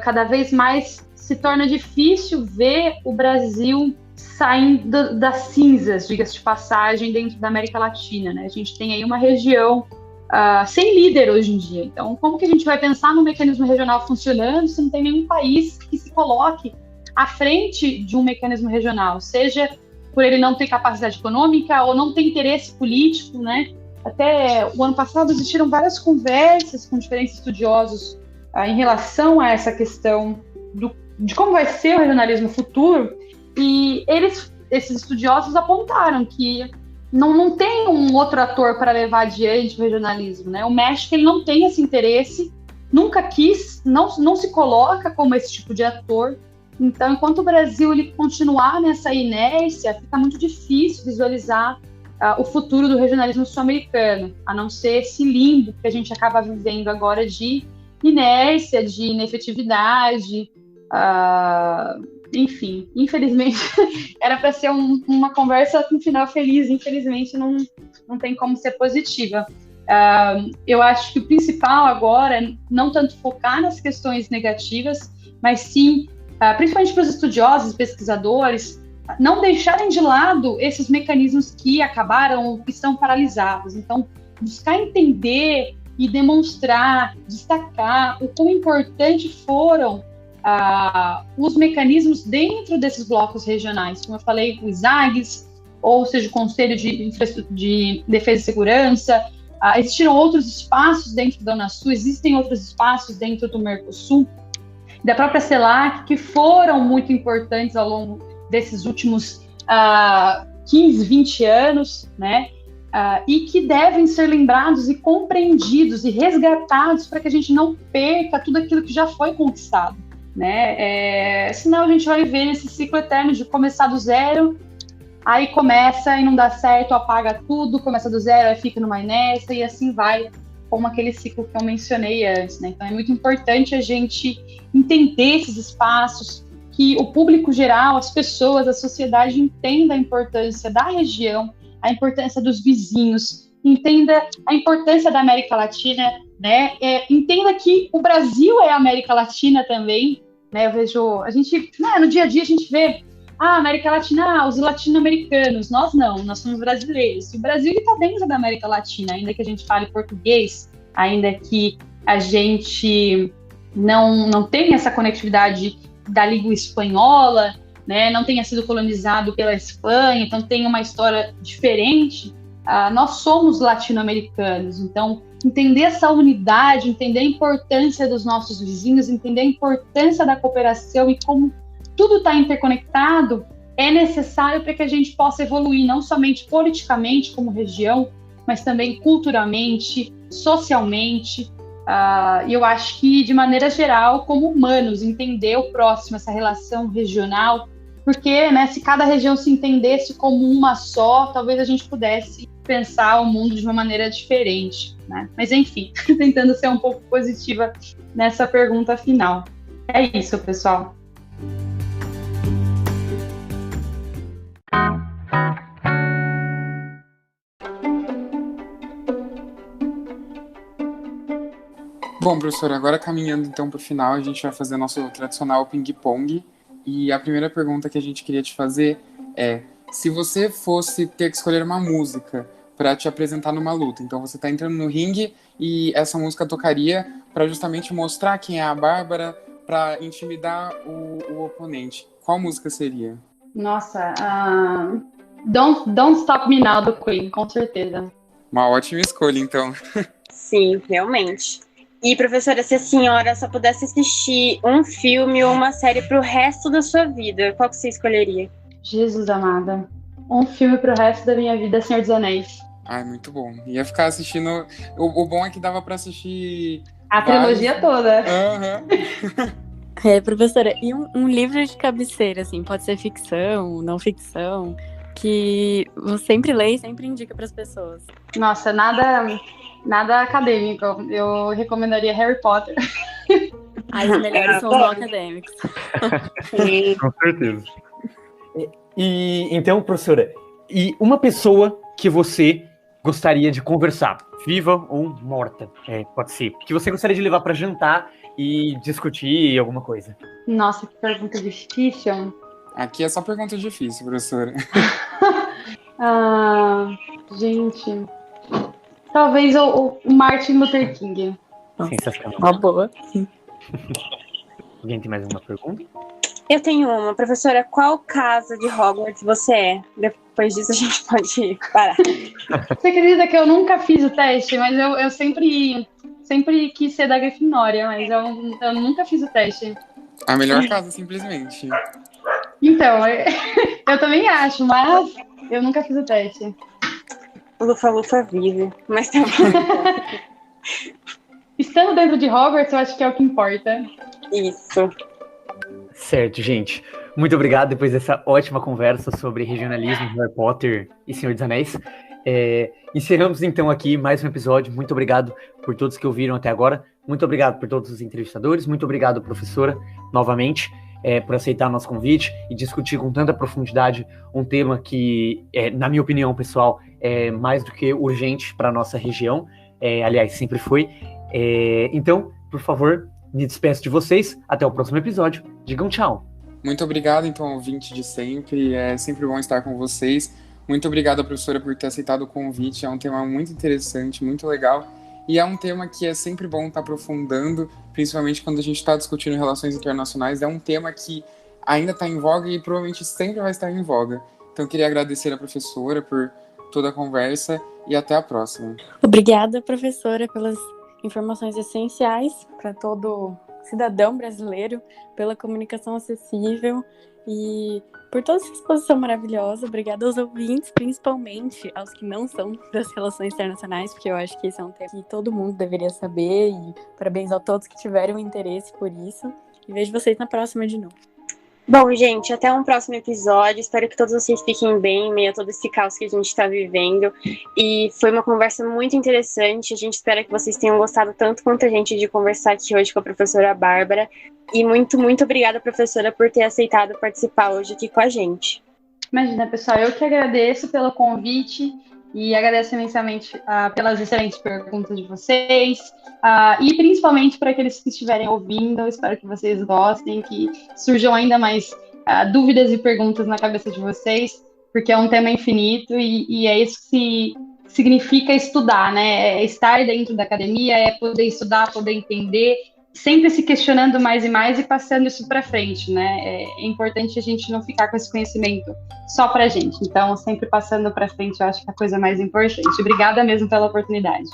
cada vez mais se torna difícil ver o Brasil saindo das cinzas, diga-se de passagem, dentro da América Latina, né? A gente tem aí uma região sem líder hoje em dia. Então, como que a gente vai pensar no mecanismo regional funcionando se não tem nenhum país que se coloque à frente de um mecanismo regional, seja por ele não ter capacidade econômica ou não ter interesse político, né? Até o ano passado existiram várias conversas com diferentes estudiosos em relação a essa questão de como vai ser o regionalismo futuro, e esses estudiosos apontaram que não tem um outro ator para levar adiante o regionalismo, né? O México ele não tem esse interesse, nunca quis, não se coloca como esse tipo de ator. Então, enquanto o Brasil ele continuar nessa inércia, fica muito difícil visualizar o futuro do regionalismo sul-americano, a não ser esse limbo que a gente acaba vivendo agora de inércia, de inefetividade. Enfim, infelizmente, era para ser uma conversa com um final feliz, infelizmente não tem como ser positiva. Eu acho que o principal agora é não tanto focar nas questões negativas, mas sim, principalmente para os estudiosos e pesquisadores, não deixarem de lado esses mecanismos que acabaram ou que estão paralisados. Então, buscar entender e demonstrar, destacar o quão importante foram os mecanismos dentro desses blocos regionais, como eu falei, os AGs, ou seja, o Conselho de Defesa e Segurança. Existiram outros espaços dentro da Unasul, existem outros espaços dentro do Mercosul, da própria CELAC, que foram muito importantes ao longo desses últimos 15, 20 anos, né? E que devem ser lembrados e compreendidos e resgatados para que a gente não perca tudo aquilo que já foi conquistado, né? Senão a gente vai viver nesse ciclo eterno de começar do zero, aí começa e não dá certo, apaga tudo, começa do zero, aí fica numa inércia e assim vai, como aquele ciclo que eu mencionei antes, né? Então é muito importante a gente entender esses espaços, que o público geral, as pessoas, a sociedade entenda a importância da região, a importância dos vizinhos, entenda a importância da América Latina, né? Entenda que o Brasil é a América Latina também, né? Eu vejo, a gente, no dia a dia a gente vê a América Latina, os latino-americanos, nós não, nós somos brasileiros. E o Brasil está dentro da América Latina, ainda que a gente fale português, ainda que a gente não tenha essa conectividade da língua espanhola, né, não tenha sido colonizado pela Espanha, então tem uma história diferente, nós somos latino-americanos. Então, entender essa unidade, entender a importância dos nossos vizinhos, entender a importância da cooperação e como tudo está interconectado, é necessário para que a gente possa evoluir, não somente politicamente como região, mas também culturalmente, socialmente. E eu acho que, de maneira geral, como humanos, entender o próximo, essa relação regional, porque, né, se cada região se entendesse como uma só, talvez a gente pudesse pensar o mundo de uma maneira diferente, né? Mas enfim, tentando ser um pouco positiva nessa pergunta final. É isso, pessoal. Bom, professora, agora caminhando então para o final, a gente vai fazer nosso tradicional ping-pong. E a primeira pergunta que a gente queria te fazer é: se você fosse ter que escolher uma música para te apresentar numa luta, então você está entrando no ringue e essa música tocaria para justamente mostrar quem é a Bárbara, para intimidar o oponente, qual música seria? Nossa, Don't Stop Me Now, do Queen, com certeza. Uma ótima escolha, então. Sim, realmente. E, professora, se a senhora só pudesse assistir um filme ou uma série pro resto da sua vida, qual que você escolheria? Jesus amada. Um filme pro resto da minha vida, Senhor dos Anéis. Ai, muito bom. Ia ficar assistindo... O bom é que dava pra assistir... A trilogia toda. Uhum. Professora, e um livro de cabeceira, assim, pode ser ficção, não ficção, que você sempre lê e sempre indica pras pessoas? Nossa, nada acadêmico. Eu recomendaria Harry Potter. Os melhores são os não acadêmicos. Com certeza. E então, professora, e uma pessoa que você gostaria de conversar, viva ou morta, pode ser, que você gostaria de levar para jantar e discutir alguma coisa? Nossa, que pergunta difícil. Aqui é só pergunta difícil, professora. Gente, talvez o Martin Luther King. Sensacional. Uma boa. Alguém tem mais uma pergunta? Eu tenho uma. Professora, qual casa de Hogwarts você é? Depois disso a gente pode parar. Você acredita que eu nunca fiz o teste, mas eu sempre quis ser da Grifinória, mas eu nunca fiz o teste. A melhor casa, simplesmente. Então, eu também acho, mas eu nunca fiz o teste. Lufa vive, mas tá bom. Estando dentro de Hogwarts, eu acho que é o que importa. Isso. Certo, gente. Muito obrigado depois dessa ótima conversa sobre regionalismo, Harry Potter e Senhor dos Anéis. Encerramos então aqui mais um episódio. Muito obrigado por todos que ouviram até agora. Muito obrigado por todos os entrevistadores. Muito obrigado, professora, novamente, por aceitar nosso convite e discutir com tanta profundidade um tema que, na minha opinião pessoal, é mais do que urgente para a nossa região. Aliás, sempre foi. Então, por favor, me despeço de vocês. Até o próximo episódio. Digam tchau. Muito obrigado, então, ouvinte de sempre. É sempre bom estar com vocês. Muito obrigado, professora, por ter aceitado o convite. É um tema muito interessante, muito legal. E é um tema que é sempre bom estar aprofundando, principalmente quando a gente está discutindo relações internacionais. É um tema que ainda está em voga e provavelmente sempre vai estar em voga. Então, eu queria agradecer a professora por toda a conversa e até a próxima. Obrigada, professora, pelas informações essenciais para todo cidadão brasileiro, pela comunicação acessível e por toda essa exposição maravilhosa. Obrigada aos ouvintes, principalmente aos que não são das relações internacionais, porque eu acho que esse é um tema que todo mundo deveria saber, e parabéns a todos que tiveram interesse por isso. E vejo vocês na próxima de novo. Bom, gente, até um próximo episódio. Espero que todos vocês fiquem bem em meio a todo esse caos que a gente está vivendo. E foi uma conversa muito interessante. A gente espera que vocês tenham gostado tanto quanto a gente de conversar aqui hoje com a professora Bárbara. E muito, muito obrigada, professora, por ter aceitado participar hoje aqui com a gente. Imagina, pessoal, eu que agradeço pelo convite e agradeço imensamente pelas excelentes perguntas de vocês. E principalmente para aqueles que estiverem ouvindo, espero que vocês gostem, que surjam ainda mais dúvidas e perguntas na cabeça de vocês, porque é um tema infinito e é isso que significa estudar, né? É estar dentro da academia, é poder estudar, poder entender, sempre se questionando mais e mais e passando isso para frente, né? É importante a gente não ficar com esse conhecimento só para a gente. Então, sempre passando para frente, eu acho que é a coisa mais importante. Obrigada mesmo pela oportunidade.